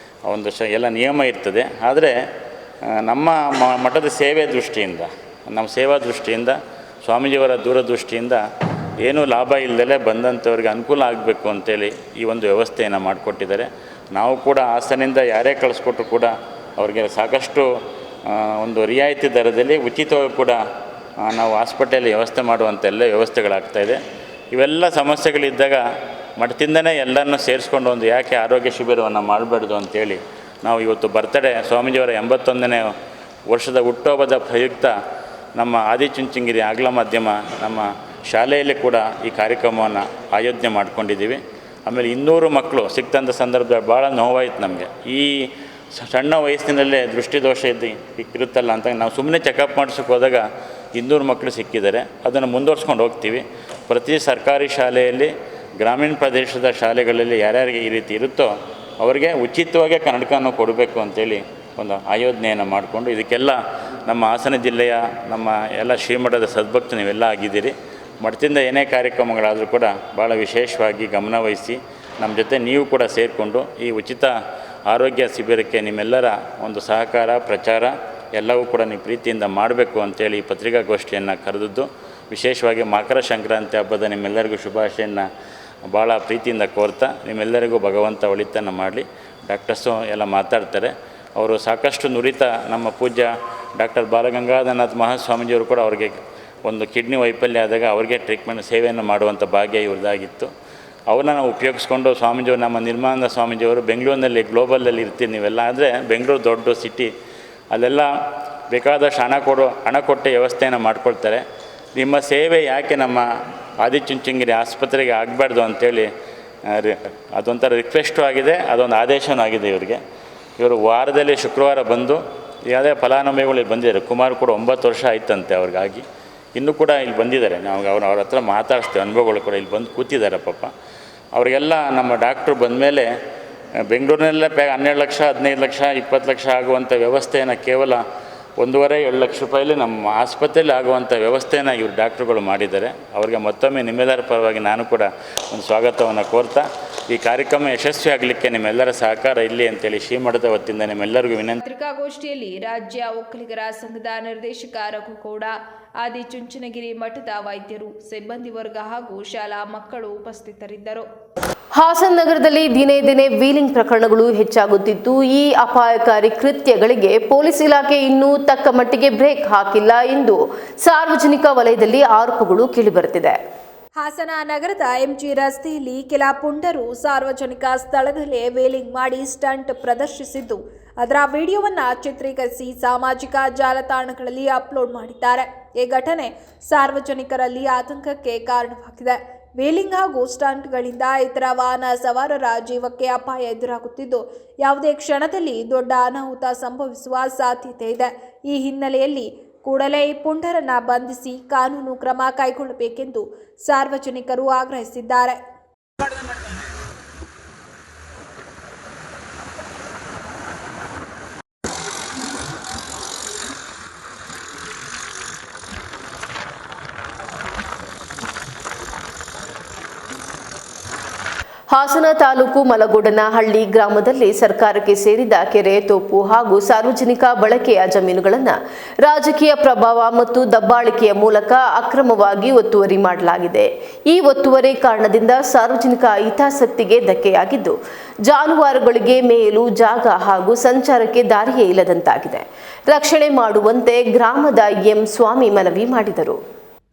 ಒಂದು ಎಲ್ಲ ನಿಯಮ ಇರ್ತದೆ. ಆದರೆ ನಮ್ಮ ಮಠದ ಸೇವೆ ದೃಷ್ಟಿಯಿಂದ, ನಮ್ಮ ಸೇವಾ ದೃಷ್ಟಿಯಿಂದ, ಸ್ವಾಮೀಜಿಯವರ ದೂರದೃಷ್ಟಿಯಿಂದ ಏನೂ ಲಾಭ ಇಲ್ಲದಲೇ ಬಂದಂಥವ್ರಿಗೆ ಅನುಕೂಲ ಆಗಬೇಕು ಅಂತೇಳಿ ಈ ಒಂದು ವ್ಯವಸ್ಥೆಯನ್ನು ಮಾಡಿಕೊಟ್ಟಿದ್ದಾರೆ. ನಾವು ಕೂಡ ಹಾಸನಿಂದ ಯಾರೇ ಕಳಿಸ್ಕೊಟ್ರು ಕೂಡ ಅವ್ರಿಗೆ ಸಾಕಷ್ಟು ಒಂದು ರಿಯಾಯಿತಿ ದರದಲ್ಲಿ ಉಚಿತವಾಗಿ ಕೂಡ ನಾವು ಹಾಸ್ಪಿಟಲಲ್ಲಿ ವ್ಯವಸ್ಥೆ ಮಾಡುವಂಥ ಎಲ್ಲ ವ್ಯವಸ್ಥೆಗಳಾಗ್ತಾಯಿದೆ. ಇವೆಲ್ಲ ಸಮಸ್ಯೆಗಳಿದ್ದಾಗ ಮಠದಿಂದನೇ ಎಲ್ಲರನ್ನೂ ಸೇರಿಸ್ಕೊಂಡು ಒಂದು ಯಾಕೆ ಆರೋಗ್ಯ ಶಿಬಿರವನ್ನು ಮಾಡಬಾರ್ದು ಅಂತೇಳಿ ನಾವು ಇವತ್ತು ಬರ್ತಡೇ ಸ್ವಾಮೀಜಿಯವರ 81ನೇ ವರ್ಷದ ಹುಟ್ಟುಹಬ್ಬದ ಪ್ರಯುಕ್ತ ನಮ್ಮ ಆದಿಚುಂಚನಗಿರಿ ಆಂಗ್ಲ ಮಾಧ್ಯಮ ನಮ್ಮ ಶಾಲೆಯಲ್ಲಿ ಕೂಡ ಈ ಕಾರ್ಯಕ್ರಮವನ್ನು ಆಯೋಜನೆ ಮಾಡ್ಕೊಂಡಿದ್ದೀವಿ. ಆಮೇಲೆ 200 ಮಕ್ಕಳು ಸಿಕ್ತಂಥ ಸಂದರ್ಭದಲ್ಲಿ ಭಾಳ ನೋವಾಯಿತು ನಮಗೆ. ಈ ಸಣ್ಣ ವಯಸ್ಸಿನಲ್ಲೇ ದೃಷ್ಟಿದೋಷ ಇರುತ್ತಲ್ಲ ಅಂತ ನಾವು ಸುಮ್ಮನೆ ಚೆಕಪ್ ಮಾಡಿಸೋಕೆ ಹೋದಾಗ 200 ಮಕ್ಕಳು ಸಿಕ್ಕಿದ್ದಾರೆ. ಅದನ್ನು ಮುಂದುವರ್ಸ್ಕೊಂಡು ಹೋಗ್ತೀವಿ. ಪ್ರತಿ ಸರ್ಕಾರಿ ಶಾಲೆಯಲ್ಲಿ, ಗ್ರಾಮೀಣ ಪ್ರದೇಶದ ಶಾಲೆಗಳಲ್ಲಿ ಯಾರ್ಯಾರಿಗೆ ಈ ರೀತಿ ಇರುತ್ತೋ ಅವರಿಗೆ ಉಚಿತವಾಗಿ ಕನ್ನಡಕವನ್ನು ಕೊಡಬೇಕು ಅಂತೇಳಿ ಒಂದು ಆಯೋಜನೆಯನ್ನು ಮಾಡಿಕೊಂಡು, ಇದಕ್ಕೆಲ್ಲ ನಮ್ಮ ಹಾಸನ ಜಿಲ್ಲೆಯ ನಮ್ಮ ಎಲ್ಲ ಶ್ರೀಮಠದ ಸದ್ಭಕ್ತರು ನೀವೆಲ್ಲ ಆಗಿದ್ದೀರಿ. ಮಠದಿಂದ ಏನೇ ಕಾರ್ಯಕ್ರಮಗಳಾದರೂ ಕೂಡ ಭಾಳ ವಿಶೇಷವಾಗಿ ಗಮನವಹಿಸಿ ನಮ್ಮ ಜೊತೆ ನೀವು ಕೂಡ ಸೇರಿಕೊಂಡು ಈ ಉಚಿತ ಆರೋಗ್ಯ ಶಿಬಿರಕ್ಕೆ ನಿಮ್ಮೆಲ್ಲರ ಒಂದು ಸಹಕಾರ, ಪ್ರಚಾರ ಎಲ್ಲವೂ ಕೂಡ ನೀವು ಪ್ರೀತಿಯಿಂದ ಮಾಡಬೇಕು ಅಂತೇಳಿ ಈ ಪತ್ರಿಕಾಗೋಷ್ಠಿಯನ್ನು ಕರೆದದ್ದು. ವಿಶೇಷವಾಗಿ ಮಕರ ಸಂಕ್ರಾಂತಿ ಹಬ್ಬದ ನಿಮ್ಮೆಲ್ಲರಿಗೂ ಶುಭಾಶಯನ ಭಾಳ ಪ್ರೀತಿಯಿಂದ ಕೋರ್ತಾ, ನಿಮ್ಮೆಲ್ಲರಿಗೂ ಭಗವಂತ ಒಳಿತನ್ನು ಮಾಡಲಿ. ಡಾಕ್ಟರ್ಸು ಎಲ್ಲ ಮಾತಾಡ್ತಾರೆ. ಅವರು ಸಾಕಷ್ಟು ನುರಿತ ನಮ್ಮ ಪೂಜ್ಯ ಡಾಕ್ಟರ್ ಬಾಲಗಂಗಾಧರನಾಥ ಮಹಾಸ್ವಾಮೀಜಿಯವರು ಕೂಡ ಅವ್ರಿಗೆ ಒಂದು ಕಿಡ್ನಿ ವೈಫಲ್ಯ ಆದಾಗ ಅವ್ರಿಗೆ ಟ್ರೀಟ್ಮೆಂಟ್ ಸೇವೆಯನ್ನು ಮಾಡುವಂಥ ಭಾಗ್ಯ ಇವ್ರದ್ದಾಗಿತ್ತು. ಅವನ್ನ ನಾವು ಉಪಯೋಗಿಸ್ಕೊಂಡು ಸ್ವಾಮೀಜಿಯವರು, ನಮ್ಮ ನಿರ್ಮಾನದ ಸ್ವಾಮೀಜಿಯವರು ಬೆಂಗಳೂರಿನಲ್ಲಿ ಗ್ಲೋಬಲಲ್ಲಿ ಇರ್ತೀರಿ ನೀವೆಲ್ಲ. ಆದರೆ ಬೆಂಗಳೂರು ದೊಡ್ಡ ಸಿಟಿ, ಅಲ್ಲೆಲ್ಲ ಬೇಕಾದಷ್ಟು ಹಣ ಕೊಟ್ಟು ವ್ಯವಸ್ಥೆಯನ್ನು ಮಾಡ್ಕೊಳ್ತಾರೆ. ನಿಮ್ಮ ಸೇವೆ ಯಾಕೆ ನಮ್ಮ ಆದಿಚುಂಚನಗಿರಿ ಆಸ್ಪತ್ರೆಗೆ ಆಗಬಾರ್ದು ಅಂತೇಳಿ ಅದೊಂಥರ ರಿಕ್ವೆಸ್ಟು ಆಗಿದೆ, ಅದೊಂದು ಆದೇಶನೂ ಆಗಿದೆ ಇವರಿಗೆ. ಇವರು ವಾರದಲ್ಲಿ ಶುಕ್ರವಾರ ಬಂದು ಯಾವುದೇ ಫಲಾನುಭವಿಗಳು ಬಂದಿದ್ದಾರೆ. ಕುಮಾರ್ ಕೂಡ 9 ವರ್ಷ ಆಯ್ತಂತೆ ಅವ್ರಿಗಾಗಿ, ಇನ್ನೂ ಕೂಡ ಇಲ್ಲಿ ಬಂದಿದ್ದಾರೆ. ನಾವು ಅವ್ರ ಹತ್ರ ಮಾತಾಡಿಸ್ತೇವೆ, ಅನುಭವಗಳು ಕೂಡ ಇಲ್ಲಿ ಬಂದು ಕೂತಿದ್ದಾರೆ ಪಾಪ. ಅವರಿಗೆಲ್ಲ ನಮ್ಮ ಡಾಕ್ಟ್ರು ಬಂದಮೇಲೆ ಬೆಂಗಳೂರಿನಲ್ಲೇ 12 ಲಕ್ಷ 15 ಲಕ್ಷ 20 ಲಕ್ಷ ಆಗುವಂಥ ವ್ಯವಸ್ಥೆಯನ್ನು ಕೇವಲ 1.5-2 ಲಕ್ಷ ರೂಪಾಯಲ್ಲಿ ನಮ್ಮ ಆಸ್ಪತ್ರೆಯಲ್ಲಿ ಆಗುವಂಥ ವ್ಯವಸ್ಥೆಯನ್ನು ಇವರು ಡಾಕ್ಟ್ರುಗಳು ಮಾಡಿದ್ದಾರೆ. ಅವರಿಗೆ ಮತ್ತೊಮ್ಮೆ ನಿಮ್ಮೆಲ್ಲರ ಪರವಾಗಿ ನಾನು ಕೂಡ ಒಂದು ಸ್ವಾಗತವನ್ನು ಕೋರ್ತಾ, ಈ ಕಾರ್ಯಕ್ರಮ ಯಶಸ್ವಿ ಆಗಲಿಕ್ಕೆ ನಿಮ್ಮೆಲ್ಲರ ಸಹಕಾರ ಇಲ್ಲಿ ಅಂತೇಳಿ ಶ್ರೀಮಠದ ವತಿಯಿಂದ ನಿಮ್ಮೆಲ್ಲರಿಗೂ ವಿನಂತಿ. ಪತ್ರಿಕಾಗೋಷ್ಠಿಯಲ್ಲಿ ರಾಜ್ಯ ಒಕ್ಕಲಿಗರ ಸಂಘದ ನಿರ್ದೇಶಕ ರಘುಗೌಡ, ಆದಿಚುಂಚನಗಿರಿ ಮಠದ ವೈದ್ಯರು, ಸಿಬ್ಬಂದಿ ವರ್ಗ ಹಾಗೂ ಶಾಲಾ ಮಕ್ಕಳು ಉಪಸ್ಥಿತರಿದ್ದರು. ಹಾಸನ ನಗರದಲ್ಲಿ ದಿನೇ ದಿನೇ ವೀಲಿಂಗ್ ಪ್ರಕರಣಗಳು ಹೆಚ್ಚಾಗುತ್ತಿದ್ದು, ಈ ಅಪಾಯಕಾರಿ ಕೃತ್ಯಗಳಿಗೆ ಪೊಲೀಸ್ ಇಲಾಖೆ ಇನ್ನೂ ತಕ್ಕ ಮಟ್ಟಿಗೆ ಬ್ರೇಕ್ ಹಾಕಿಲ್ಲ ಎಂದು ಸಾರ್ವಜನಿಕ ವಲಯದಲ್ಲಿ ಆರೋಪಗಳು ಕೇಳಿಬರುತ್ತಿದೆ. ಹಾಸನ ನಗರದ ಎಂಜಿ ರಸ್ತೆಯಲ್ಲಿ ಕೆಲ ಪುಂಡರು ಸಾರ್ವಜನಿಕ ಸ್ಥಳದಲ್ಲೇ ವೇಲಿಂಗ್ ಮಾಡಿ ಸ್ಟಂಟ್ ಪ್ರದರ್ಶಿಸಿದ್ದು, ಅದರ ವಿಡಿಯೋವನ್ನು ಚಿತ್ರೀಕರಿಸಿ ಸಾಮಾಜಿಕ ಜಾಲತಾಣಗಳಲ್ಲಿ ಅಪ್ಲೋಡ್ ಮಾಡಿದ್ದಾರೆ. ಈ ಘಟನೆ ಸಾರ್ವಜನಿಕರಲ್ಲಿ ಆತಂಕಕ್ಕೆ ಕಾರಣವಾಗಿದೆ. ವೇಲಿಂಗ್ ಹಾಗೂ ಸ್ಟಂಟ್ಗಳಿಂದ ಇತರ ವಾಹನ ಸವಾರರ ಜೀವಕ್ಕೆ ಅಪಾಯ ಎದುರಾಗುತ್ತಿದ್ದು, ಯಾವುದೇ ಕ್ಷಣದಲ್ಲಿ ದೊಡ್ಡ ಅನಾಹುತ ಸಂಭವಿಸುವ ಸಾಧ್ಯತೆ ಇದೆ. ಈ ಹಿನ್ನೆಲೆಯಲ್ಲಿ ಕೂಡಲೇ ಈ ಪುಂಡರನ್ನ ಬಂಧಿಸಿ ಕಾನೂನು ಕ್ರಮ ಕೈಗೊಳ್ಳಬೇಕೆಂದು ಸಾರ್ವಜನಿಕರು ಆಗ್ರಹಿಸಿದ್ದಾರೆ. ಹಾಸನ ತಾಲೂಕು ಮಲಗೋಡನಹಳ್ಳಿ ಗ್ರಾಮದಲ್ಲಿ ಸರ್ಕಾರಕ್ಕೆ ಸೇರಿದ ಕೆರೆ, ತೋಪು ಹಾಗೂ ಸಾರ್ವಜನಿಕ ಬಳಕೆಯ ಜಮೀನುಗಳನ್ನು ರಾಜಕೀಯ ಪ್ರಭಾವ ಮತ್ತು ದಬ್ಬಾಳಿಕೆಯ ಮೂಲಕ ಅಕ್ರಮವಾಗಿ ಒತ್ತುವರಿ ಮಾಡಲಾಗಿದೆ. ಈ ಒತ್ತುವರಿ ಕಾರಣದಿಂದ ಸಾರ್ವಜನಿಕ ಹಿತಾಸಕ್ತಿಗೆ ಧಕ್ಕೆಯಾಗಿದ್ದು, ಜಾನುವಾರುಗಳಿಗೆ ಮೇಯಲು ಜಾಗ ಹಾಗೂ ಸಂಚಾರಕ್ಕೆ ದಾರಿಯೇ ಇಲ್ಲದಂತಾಗಿದೆ. ರಕ್ಷಣೆ ಮಾಡುವಂತೆ ಗ್ರಾಮದ ಎಂ ಸ್ವಾಮಿ ಮನವಿ ಮಾಡಿದರು.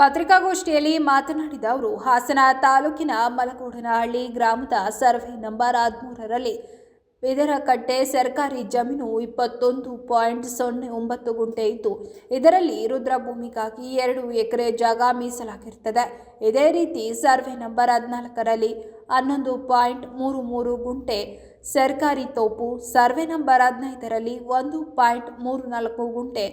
ಪತ್ರಿಕಾಗೋಷ್ಠಿಯಲ್ಲಿ ಮಾತನಾಡಿದ ಅವರು, ಹಾಸನ ತಾಲೂಕಿನ ಮಲಗೋಡನಹಳ್ಳಿ ಗ್ರಾಮದ ಸರ್ವೆ ನಂಬರ್ 13ರಲ್ಲಿ ಬೆದರಕಟ್ಟೆ ಸರ್ಕಾರಿ ಜಮೀನು 21.09 ಗುಂಟೆ ಇದ್ದು, ಇದರಲ್ಲಿ ರುದ್ರಭೂಮಿಗಾಗಿ 2 ಎಕರೆ ಜಾಗ ಮೀಸಲಾಗಿರುತ್ತದೆ. ಇದೇ ರೀತಿ ಸರ್ವೆ ನಂಬರ್ 14ರಲ್ಲಿ 11.33 ಗುಂಟೆ ಸರ್ಕಾರಿ ತೋಪು, ಸರ್ವೆ ನಂಬರ್ 15ರಲ್ಲಿ 1.34 ಗುಂಟೆ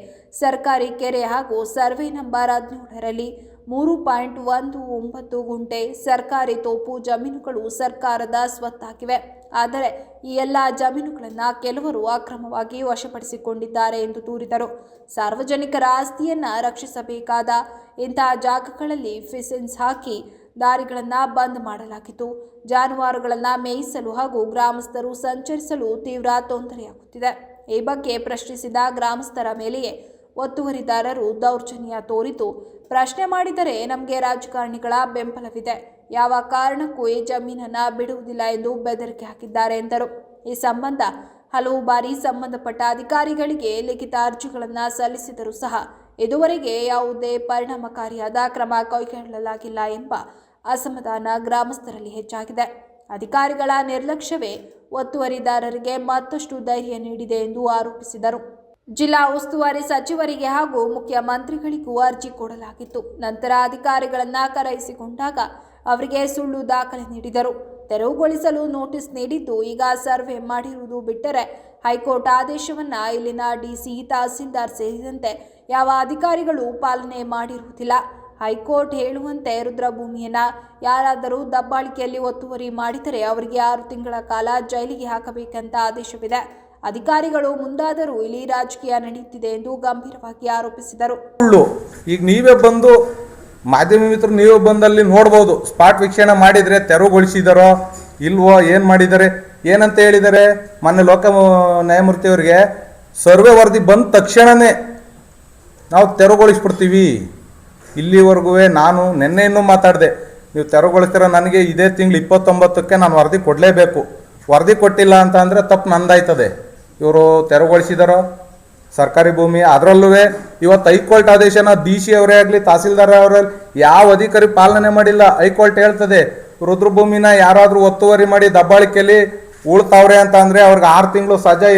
ಸರ್ಕಾರಿ ಕೆರೆ ಹಾಗೂ ಸರ್ವೆ ನಂಬರ್ 17ರಲ್ಲಿ 3.19 ಗುಂಟೆ ಸರ್ಕಾರಿ ತೋಪು ಜಮೀನುಗಳು ಸರ್ಕಾರದ ಸ್ವತ್ತಾಗಿವೆ. ಆದರೆ ಈ ಎಲ್ಲ ಜಮೀನುಗಳನ್ನು ಕೆಲವರು ಅಕ್ರಮವಾಗಿ ವಶಪಡಿಸಿಕೊಂಡಿದ್ದಾರೆ ಎಂದು ದೂರಿದರು. ಸಾರ್ವಜನಿಕರ ಆಸ್ತಿಯನ್ನು ರಕ್ಷಿಸಬೇಕಾದ ಇಂತಹ ಜಾಗಗಳಲ್ಲಿ ಫೆನ್ಸ್ ಹಾಕಿ ದಾರಿಗಳನ್ನು ಬಂದ್ ಮಾಡಲಾಗಿತ್ತು. ಜಾನುವಾರುಗಳನ್ನು ಮೇಯಿಸಲು ಹಾಗೂ ಗ್ರಾಮಸ್ಥರು ಸಂಚರಿಸಲು ತೀವ್ರ ತೊಂದರೆಯಾಗುತ್ತಿದೆ. ಈ ಬಗ್ಗೆ ಪ್ರಶ್ನಿಸಿದ ಗ್ರಾಮಸ್ಥರ ಮೇಲೆಯೇ ಒತ್ತುವರಿದಾರರು ದೌರ್ಜನ್ಯ ತೋರಿತು. ಪ್ರಶ್ನೆ ಮಾಡಿದರೆ ನಮಗೆ ರಾಜಕಾರಣಿಗಳ ಬೆಂಬಲವಿದೆ, ಯಾವ ಕಾರಣಕ್ಕೂ ಈ ಜಮೀನನ್ನು ಬಿಡುವುದಿಲ್ಲ ಎಂದು ಬೆದರಿಕೆ ಹಾಕಿದ್ದಾರೆ ಎಂದರು. ಈ ಸಂಬಂಧ ಹಲವು ಬಾರಿ ಸಂಬಂಧಪಟ್ಟ ಅಧಿಕಾರಿಗಳಿಗೆ ಲಿಖಿತ ಅರ್ಜಿಗಳನ್ನು ಸಲ್ಲಿಸಿದರೂ ಸಹ ಇದುವರೆಗೆ ಯಾವುದೇ ಪರಿಣಾಮಕಾರಿಯಾದ ಕ್ರಮ ಕೈಗೊಳ್ಳಲಾಗಿಲ್ಲ ಎಂಬ ಅಸಮಾಧಾನ ಗ್ರಾಮಸ್ಥರಲ್ಲಿ ಹೆಚ್ಚಾಗಿದೆ. ಅಧಿಕಾರಿಗಳ ನಿರ್ಲಕ್ಷ್ಯವೇ ಒತ್ತುವರಿದಾರರಿಗೆ ಮತ್ತಷ್ಟು ಧೈರ್ಯ ನೀಡಿದೆ ಎಂದು ಆರೋಪಿಸಿದರು. ಜಿಲ್ಲಾ ಉಸ್ತುವಾರಿ ಸಚಿವರಿಗೆ ಹಾಗೂ ಮುಖ್ಯಮಂತ್ರಿಗಳಿಗೂ ಅರ್ಜಿ ಕೊಡಲಾಗಿತ್ತು. ನಂತರ ಅಧಿಕಾರಿಗಳನ್ನು ಕರೆಯಿಸಿಕೊಂಡಾಗ ಅವರಿಗೆ ಸುಳ್ಳು ದಾಖಲೆ ನೀಡಿದರು. ತೆರವುಗೊಳಿಸಲು ನೋಟಿಸ್ ನೀಡಿದ್ದು, ಈಗ ಸರ್ವೆ ಮಾಡಿರುವುದು ಬಿಟ್ಟರೆ ಹೈಕೋರ್ಟ್ ಆದೇಶವನ್ನು ಇಲ್ಲಿನ ಡಿಸಿ, ತಹಸೀಲ್ದಾರ್ ಸೇರಿದಂತೆ ಯಾವ ಅಧಿಕಾರಿಗಳು ಪಾಲನೆ ಮಾಡಿರುವುದಿಲ್ಲ. ಹೈಕೋರ್ಟ್ ಹೇಳುವಂತೆ ರುದ್ರಭೂಮಿಯನ್ನು ಯಾರಾದರೂ ದಬ್ಬಾಳಿಕೆಯಲ್ಲಿ ಒತ್ತುವರಿ ಮಾಡಿದರೆ ಅವರಿಗೆ 6 ತಿಂಗಳ ಕಾಲ ಜೈಲಿಗೆ ಹಾಕಬೇಕಂತ ಆದೇಶವಿದೆ. ಅಧಿಕಾರಿಗಳು ಮುಂದಾದರೂ ಇಲ್ಲಿ ರಾಜಕೀಯ ನಡೆಯುತ್ತಿದೆ ಎಂದು ಗಂಭೀರವಾಗಿ ಆರೋಪಿಸಿದರು. ಈಗ ನೀವೇ ಬಂದು ಮಾಧ್ಯಮ ಮಿತ್ರರು ನೀವೇ ಬಂದಲ್ಲಿ ನೋಡ್ಬೋದು, ಸ್ಪಾಟ್ ವೀಕ್ಷಣೆ ಮಾಡಿದರೆ ತೆರವುಗೊಳಿಸಿದಾರೋ ಇಲ್ವೋ, ಏನು ಮಾಡಿದ್ದಾರೆ, ಏನಂತ ಹೇಳಿದ್ದಾರೆ. ಮೊನ್ನೆ ಲೋಕ ನ್ಯಾಯಮೂರ್ತಿಯವರಿಗೆ ಸರ್ವೆ ವರದಿ ಬಂದ ತಕ್ಷಣವೇ ನಾವು ತೆರವುಗೊಳಿಸ್ಬಿಡ್ತೀವಿ. ಇಲ್ಲಿವರೆಗೂ ನಾನು ನಿನ್ನೆ ಇನ್ನೂ ಮಾತಾಡಿದೆ, ನೀವು ತೆರವುಗೊಳಿಸ್ತೀರ, ನನಗೆ ಇದೇ ತಿಂಗಳು 29ಕ್ಕೆ ನಾನು ವರದಿ ಕೊಡಲೇಬೇಕು. ವರದಿ ಕೊಟ್ಟಿಲ್ಲ ಅಂತ ಅಂದರೆ ತಪ್ಪು ನಂದಾಯ್ತದೆ. ಇವರು ತೆರವುಗೊಳಿಸಿದಾರೋ ಸರ್ಕಾರಿ ಭೂಮಿ, ಅದರಲ್ಲೂ ಇವತ್ತು ಹೈಕೋರ್ಟ್ ಆದೇಶನ ಡಿ.ಸಿ ಅವರೇ ಆಗಲಿ ತಹಸೀಲ್ದಾರ್ ಅವರಲ್ಲಿ ಯಾವ ಅಧಿಕಾರಿ ಪಾಲನೆ ಮಾಡಿಲ್ಲ. ಹೈಕೋರ್ಟ್ ಹೇಳ್ತದೆ, ರುದ್ರಭೂಮಿನ ಯಾರಾದರೂ ಒತ್ತುವರಿ ಮಾಡಿ ದಬ್ಬಾಳಿಕೆಯಲ್ಲಿ ಉಳ್ತಾವ್ರೆ ಅಂತ ಅಂದರೆ ಅವ್ರಿಗೆ 6 ತಿಂಗಳು ಸಜಾ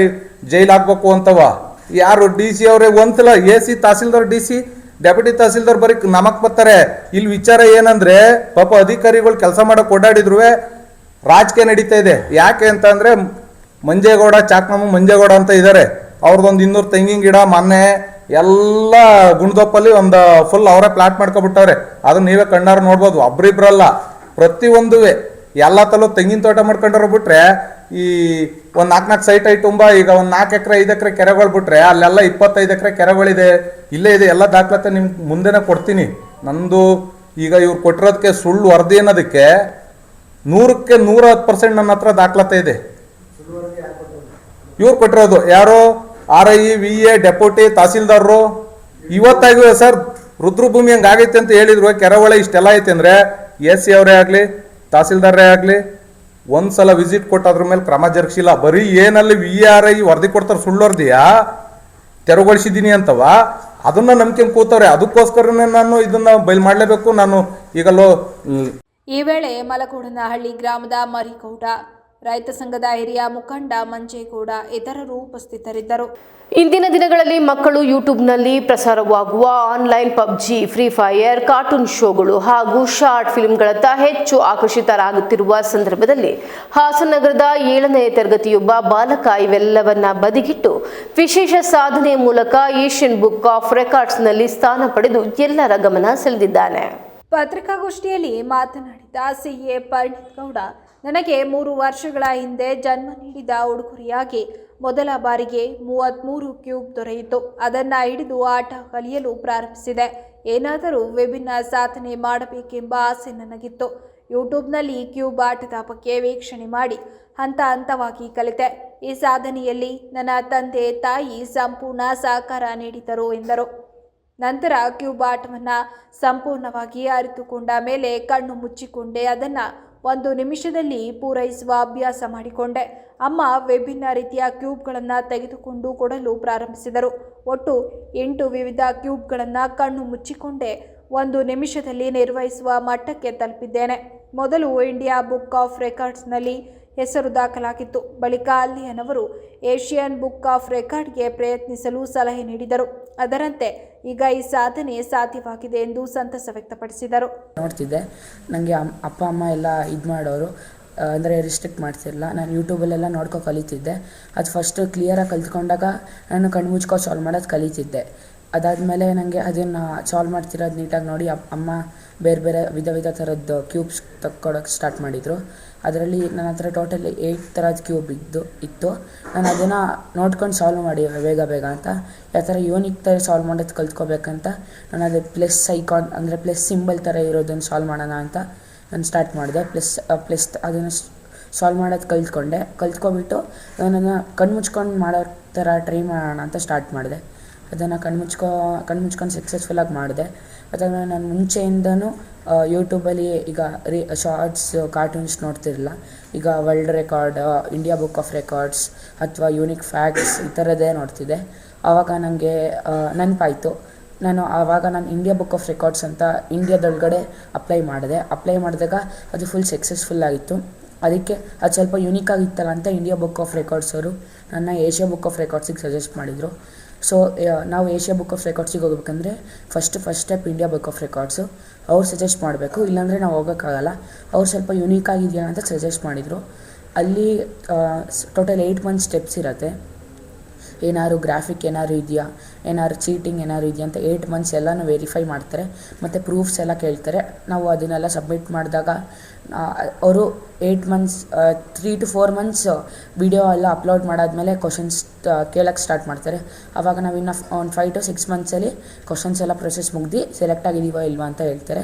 ಜೈಲು ಹಾಕ್ಬೇಕು ಅಂತವ. ಯಾರು ಡಿ ಸಿ ಅವರೇ ಒಂದ್ಸಲ AC tahsildar DC deputy tahsildar ಬರೀ ನಮಕ್ ಬರ್ತಾರೆ. ಇಲ್ಲಿ ವಿಚಾರ ಏನಂದ್ರೆ ಪಾಪ ಅಧಿಕಾರಿಗಳು ಕೆಲಸ ಮಾಡಕ್ ಓಡಾಡಿದ್ರು ರಾಜಕೀಯ ನಡೀತಾ ಇದೆ. ಯಾಕೆ ಅಂತ ಅಂದ್ರೆ ಮಂಜೇಗೌಡ ಚಾಕ್ನಮ್ಮ ಮಂಜೇಗೌಡ ಅಂತ ಇದ್ದಾರೆ. ಅವ್ರದ್ದೊಂದು 200 ತೆಂಗಿನ ಗಿಡ ಮೊನ್ನೆ ಎಲ್ಲ ಗುಣದೊಪ್ಪಲ್ಲಿ ಒಂದು ಫುಲ್ ಅವರೇ ಪ್ಲಾಟ್ ಮಾಡ್ಕೊಬಿಟ್ಟವ್ರೆ. ಅದನ್ನ ನೀವೇ ಕಣ್ಣಾರ ನೋಡ್ಬೋದು. ಒಬ್ರಿಬ್ರಲ್ಲ, ಪ್ರತಿಯೊಂದುವೆ ಎಲ್ಲ ತಲೂ ತೆಂಗಿನ ತೋಟ ಮಾಡ್ಕೊಂಡ್ರೆ ಬಿಟ್ರೆ ಈ ಒಂದು 4 ಸೈಟ್ ತುಂಬ ಈಗ ಒಂದು 4 ಎಕರೆ 5 ಎಕರೆ ಕೆರೆಗಳು ಬಿಟ್ರೆ ಅಲ್ಲೆಲ್ಲ 25 ಎಕರೆ ಕೆರೆಗಳಿದೆ. ಇಲ್ಲೇ ಇದೆ, ಎಲ್ಲ ದಾಖಲಾತಿ ನಿಮ್ಗೆ ಮುಂದೆನೇ ಕೊಡ್ತೀನಿ. ನಂದು ಈಗ ಇವ್ರು ಕೊಟ್ಟಿರೋದಕ್ಕೆ ಸುಳ್ಳು ವರದಿ ಅನ್ನೋದಕ್ಕೆ 100ಕ್ಕೆ 110% ನನ್ನ ಹತ್ರ ದಾಖಲಾತಿ ಇದೆ. ಇವ್ರು ಕೊಟ್ಟಿರೋದು ಯಾರು RI VA ಡೆಪ್ಯೂಟಿ ತಹಸೀಲ್ದಾರರು ಇವತ್ತಾಗಿವೆ ಸರ್. ರುದ್ರಭೂಮಿ ಹಂಗಾಗೈತೆ ಅಂತ ಹೇಳಿದ್ರು, ಕೆರೆಗಳ ಇಷ್ಟೆಲ್ಲ ಐತೆ ಅಂದ್ರೆ AC ಅವರೇ ಆಗಲಿ ತಹಸೀಲ್ದಾರೇ ಆಗಲಿ ಒಂದ್ಸಲ ವಿಸಿಟ್ ಕೊಟ್ಟು ಅದ್ರ ಮೇಲೆ ಕ್ರಮ ಜರುಗಿಸಿಲ್ಲ. ಬರೀ ಏನಲ್ಲಿ VRI ವರದಿ ಕೊಡ್ತಾರೆ, ಸುಳ್ಳು ವರದಿಯಾ ತೆರವುಗೊಳಿಸಿದ್ದೀನಿ ಅಂತವ ಅದನ್ನ ನಂಬಿಕೆ ಕೂತವ್ರೆ. ಅದಕ್ಕೋಸ್ಕರನೇ ನಾನು ಇದನ್ನ ಬಯಲು ಮಾಡಲೇಬೇಕು. ನಾನು ಈಗಲೂ ಈ ವೇಳೆ ಮಲಕೋಡನಹಳ್ಳಿ ಗ್ರಾಮದ ಮರಿಗೌಡ, ರೈತ ಸಂಘದ ಹಿರಿಯ ಮುಖಂಡ ಮಂಜೇಗೌಡ ಇತರರು ಉಪಸ್ಥಿತರಿದ್ದರು. ಇಂದಿನ ದಿನಗಳಲ್ಲಿ ಮಕ್ಕಳು ಯೂಟ್ಯೂಬ್ನಲ್ಲಿ ಪ್ರಸಾರವಾಗುವ online PUBG, free fire, cartoon ಶೋಗಳು ಹಾಗೂ ಶಾರ್ಟ್ ಫಿಲ್ಮ್ಗಳತ್ತ ಹೆಚ್ಚು ಆಕರ್ಷಿತರಾಗುತ್ತಿರುವ ಸಂದರ್ಭದಲ್ಲಿ ಹಾಸನನಗರದ 7ನೇ ತರಗತಿಯೊಬ್ಬ ಬಾಲಕ ಇವೆಲ್ಲವನ್ನ ಬದಿಗಿಟ್ಟು ವಿಶೇಷ ಸಾಧನೆಯ ಮೂಲಕ ಏಷ್ಯನ್ ಬುಕ್ ಆಫ್ ರೆಕಾರ್ಡ್ಸ್ನಲ್ಲಿ ಸ್ಥಾನ ಪಡೆದು ಎಲ್ಲರ ಗಮನ ಸೆಳೆದಿದ್ದಾನೆ. ಪತ್ರಿಕಾಗೋಷ್ಠಿಯಲ್ಲಿ ಮಾತನಾಡಿದ CA ಪರಿಣಿತ್ ಗೌಡ, ನನಗೆ 3 ವರ್ಷಗಳ ಹಿಂದೆ ಜನ್ಮ ನೀಡಿದ ಉಡುಗೊರೆಯಾಗಿ ಮೊದಲ ಬಾರಿಗೆ 33 ಕ್ಯೂಬ್ ದೊರೆಯಿತು. ಅದನ್ನು ಹಿಡಿದು ಆಟ ಕಲಿಯಲು ಪ್ರಾರಂಭಿಸಿದೆ. ಏನಾದರೂ ವಿಭಿನ್ನ ಸಾಧನೆ ಮಾಡಬೇಕೆಂಬ ಆಸೆ ನನಗಿತ್ತು. ಯೂಟ್ಯೂಬ್ನಲ್ಲಿ ಕ್ಯೂಬ್ ಆಟದ ಬಗ್ಗೆ ವೀಕ್ಷಣೆ ಮಾಡಿ ಹಂತ ಹಂತವಾಗಿ ಕಲಿತೆ. ಈ ಸಾಧನೆಯಲ್ಲಿ ನನ್ನ ತಂದೆ ತಾಯಿ ಸಂಪೂರ್ಣ ಸಹಕಾರ ನೀಡಿದರು ಎಂದರು. ನಂತರ ಕ್ಯೂಬ್ ಆಟವನ್ನು ಸಂಪೂರ್ಣವಾಗಿ ಅರಿತುಕೊಂಡ ಮೇಲೆ ಕಣ್ಣು ಮುಚ್ಚಿಕೊಂಡೆ ಅದನ್ನು 1 ನಿಮಿಷದಲ್ಲಿ ಪೂರೈಸುವ ಅಭ್ಯಾಸ ಮಾಡಿಕೊಂಡೆ. ಅಮ್ಮ ವಿಭಿನ್ನ ರೀತಿಯ ಕ್ಯೂಬ್ಗಳನ್ನು ತೆಗೆದುಕೊಂಡು ಕೊಡಲು ಪ್ರಾರಂಭಿಸಿದರು. ಒಟ್ಟು 8 ವಿವಿಧ ಕ್ಯೂಬ್ಗಳನ್ನು ಕಣ್ಣು ಮುಚ್ಚಿಕೊಂಡೆ 1 ನಿಮಿಷದಲ್ಲಿ ನಿರ್ವಹಿಸುವ ಮಟ್ಟಕ್ಕೆ ತಲುಪಿದ್ದೇನೆ. ಮೊದಲು ಇಂಡಿಯಾ ಬುಕ್ ಆಫ್ ರೆಕಾರ್ಡ್ಸ್ನಲ್ಲಿ ಹೆಸರು ದಾಖಲಾಗಿತ್ತು. ಬಳಿಕ ಅಲ್ಲಿಯನವರು ಏಷ್ಯನ್ ಬುಕ್ ಆಫ್ ರೆಕಾರ್ಡ್ಗೆ ಪ್ರಯತ್ನಿಸಲು ಸಲಹೆ ನೀಡಿದರು. ಅದರಂತೆ ಈಗ ಈ ಸಾಧನೆ ಸಾಧ್ಯವಾಗಿದೆ ಎಂದು ಸಂತಸ ವ್ಯಕ್ತಪಡಿಸಿದರು. ನೋಡ್ತಿದ್ದೆ, ನನಗೆ ಅಪ್ಪ ಅಮ್ಮ ಎಲ್ಲ ಇದು ಮಾಡೋರು, ಅಂದರೆ ರಿಸ್ಟ್ರಿಕ್ಟ್ ಮಾಡ್ತಿರಲಿಲ್ಲ. ನಾನು ಯೂಟ್ಯೂಬಲ್ಲೆಲ್ಲ ನೋಡ್ಕೊ ಕಲಿತಿದ್ದೆ. ಅದು ಫಸ್ಟು ಕ್ಲಿಯರಾಗಿ ಕಲ್ತ್ಕೊಂಡಾಗ ನಾನು ಕಣ್ಣು ಮುಚ್ಕೊಂಡು ಸಾಲ್ವ್ ಮಾಡೋದು ಕಲಿತಿದ್ದೆ. ಅದಾದಮೇಲೆ ನನಗೆ ಅದನ್ನು ಸಾಲ್ವ್ ಮಾಡ್ತಿರೋದು ನೀಟಾಗಿ ನೋಡಿ ಅಮ್ಮ ಬೇರೆ ಬೇರೆ ವಿಧ ಥರದ್ದು ಕ್ಯೂಬ್ಸ್ ತಕ್ಕೊಡೋಕ್ಕೆ ಸ್ಟಾರ್ಟ್ ಮಾಡಿದರು. ಅದರಲ್ಲಿ ನನ್ನ ಹತ್ರ ಟೋಟಲ್ 8 ಥರದ ಕ್ಯೂಬ್ ಇತ್ತು. ನಾನು ಅದನ್ನು ನೋಡ್ಕೊಂಡು ಸಾಲ್ವ್ ಮಾಡಿ ಬೇಗ ಅಂತ ಯಾವ ಥರ ಯೂನಿಕ್ ಥರ ಸಾಲ್ವ್ ಮಾಡೋದು ಕಲ್ತ್ಕೋಬೇಕಂತ ನಾನು ಅದು ಪ್ಲಸ್ ಐಕಾನ್ ಅಂದರೆ ಪ್ಲಸ್ ಸಿಂಬಲ್ ಥರ ಇರೋದನ್ನು ಸಾಲ್ವ್ ಮಾಡೋಣ ಅಂತ ನಾನು ಸ್ಟಾರ್ಟ್ ಮಾಡಿದೆ. ಪ್ಲಸ್ ಅದನ್ನು ಸಾಲ್ವ್ ಮಾಡೋದು ಕಲ್ತ್ಕೊಬಿಟ್ಟು ಅದನ್ನು ಕಣ್ಮುಚ್ಕೊಂಡು ಮಾಡೋ ಥರ ಟ್ರೈ ಮಾಡೋಣ ಅಂತ ಸ್ಟಾರ್ಟ್ ಮಾಡಿದೆ. ಅದನ್ನು ಕಣ್ಮುಚ್ಕೊಂಡು ಸಕ್ಸಸ್ಫುಲ್ಲಾಗಿ ಮಾಡಿದೆ. ಅದಾದಮೇಲೆ ನಾನು ಮುಂಚೆಯಿಂದನೂ ಯೂಟ್ಯೂಬಲ್ಲಿ ಈಗ ಶಾರ್ಟ್ಸ್ ಕಾರ್ಟೂನ್ಸ್ ನೋಡ್ತಿರಲಿಲ್ಲ. ಈಗ world record, India book of records ಅಥವಾ ಯೂನಿಕ್ ಫ್ಯಾಕ್ಟ್ಸ್ ಈ ಥರದ್ದೇ ನೋಡ್ತಿದ್ದೆ. ಆವಾಗ ನನಗೆ ನೆನಪಾಯಿತು. ಆವಾಗ ನಾನು ಇಂಡಿಯಾ ಬುಕ್ ಆಫ್ ರೆಕಾರ್ಡ್ಸ್ ಅಂತ ಇಂಡಿಯಾದೊಳಗಡೆ ಅಪ್ಲೈ ಮಾಡಿದಾಗ ಅದು ಫುಲ್ ಸಕ್ಸಸ್ಫುಲ್ ಆಗಿತ್ತು. ಅದಕ್ಕೆ ಅದು ಸ್ವಲ್ಪ ಯೂನಿಕ್ ಆಗಿತ್ತಲ್ಲ ಅಂತ ಇಂಡಿಯಾ ಬುಕ್ ಆಫ್ ರೆಕಾರ್ಡ್ಸ್ ಅವರು ನನ್ನ ಏಷ್ಯಾ ಬುಕ್ ಆಫ್ ರೆಕಾರ್ಡ್ಸಿಗೆ ಸಜೆಸ್ಟ್ ಮಾಡಿದರು. ಸೊ ನಾವು ಏಷ್ಯಾ ಬುಕ್ ಆಫ್ ರೆಕಾರ್ಡ್ಸಿಗೆ ಹೋಗ್ಬೇಕಂದ್ರೆ first step India book of records ಅವ್ರು ಸಜೆಸ್ಟ್ ಮಾಡಬೇಕು, ಇಲ್ಲಾಂದರೆ ನಾವು ಹೋಗೋಕ್ಕಾಗಲ್ಲ. ಅವ್ರು ಸ್ವಲ್ಪ ಯೂನಿಕ್ ಆಗಿದೆಯಾ ಅಂತ ಸಜೆಸ್ಟ್ ಮಾಡಿದರು. ಅಲ್ಲಿ ಟೋಟಲ್ 8 ಮಂತ್ ಸ್ಟೆಪ್ಸ್ ಇರುತ್ತೆ. ಏನಾದ್ರು ಗ್ರಾಫಿಕ್ ಏನಾದ್ರು ಇದೆಯಾ, ಏನಾದ್ರು ಚೀಟಿಂಗ್ ಏನಾದ್ರು ಇದೆಯಾ ಅಂತ 8 ಮಂತ್ಸ್ ಎಲ್ಲನೂ ವೆರಿಫೈ ಮಾಡ್ತಾರೆ. ಮತ್ತು ಪ್ರೂಫ್ಸ್ ಎಲ್ಲ ಕೇಳ್ತಾರೆ. ನಾವು ಅದನ್ನೆಲ್ಲ ಸಬ್ಮಿಟ್ ಮಾಡಿದಾಗ ಅವರು 8 ಮಂತ್ಸ್ 3 to 4 ಮಂತ್ಸ್ ವಿಡಿಯೋ ಎಲ್ಲ ಅಪ್ಲೋಡ್ ಮಾಡಾದ್ಮೇಲೆ ಕ್ವಶನ್ಸ್ ಕೇಳೋಕ್ಕೆ ಸ್ಟಾರ್ಟ್ ಮಾಡ್ತಾರೆ. ಆವಾಗ ನಾವು ಇನ್ನು ಒಂದು 5 to 6 ಮಂತ್ಸಲ್ಲಿ ಕ್ವಶನ್ಸ್ ಎಲ್ಲ ಪ್ರೊಸೆಸ್ ಮುಗ್ದು ಸೆಲೆಕ್ಟ್ ಆಗಿದ್ದೀವಾ ಇಲ್ವಾ ಅಂತ ಹೇಳ್ತಾರೆ.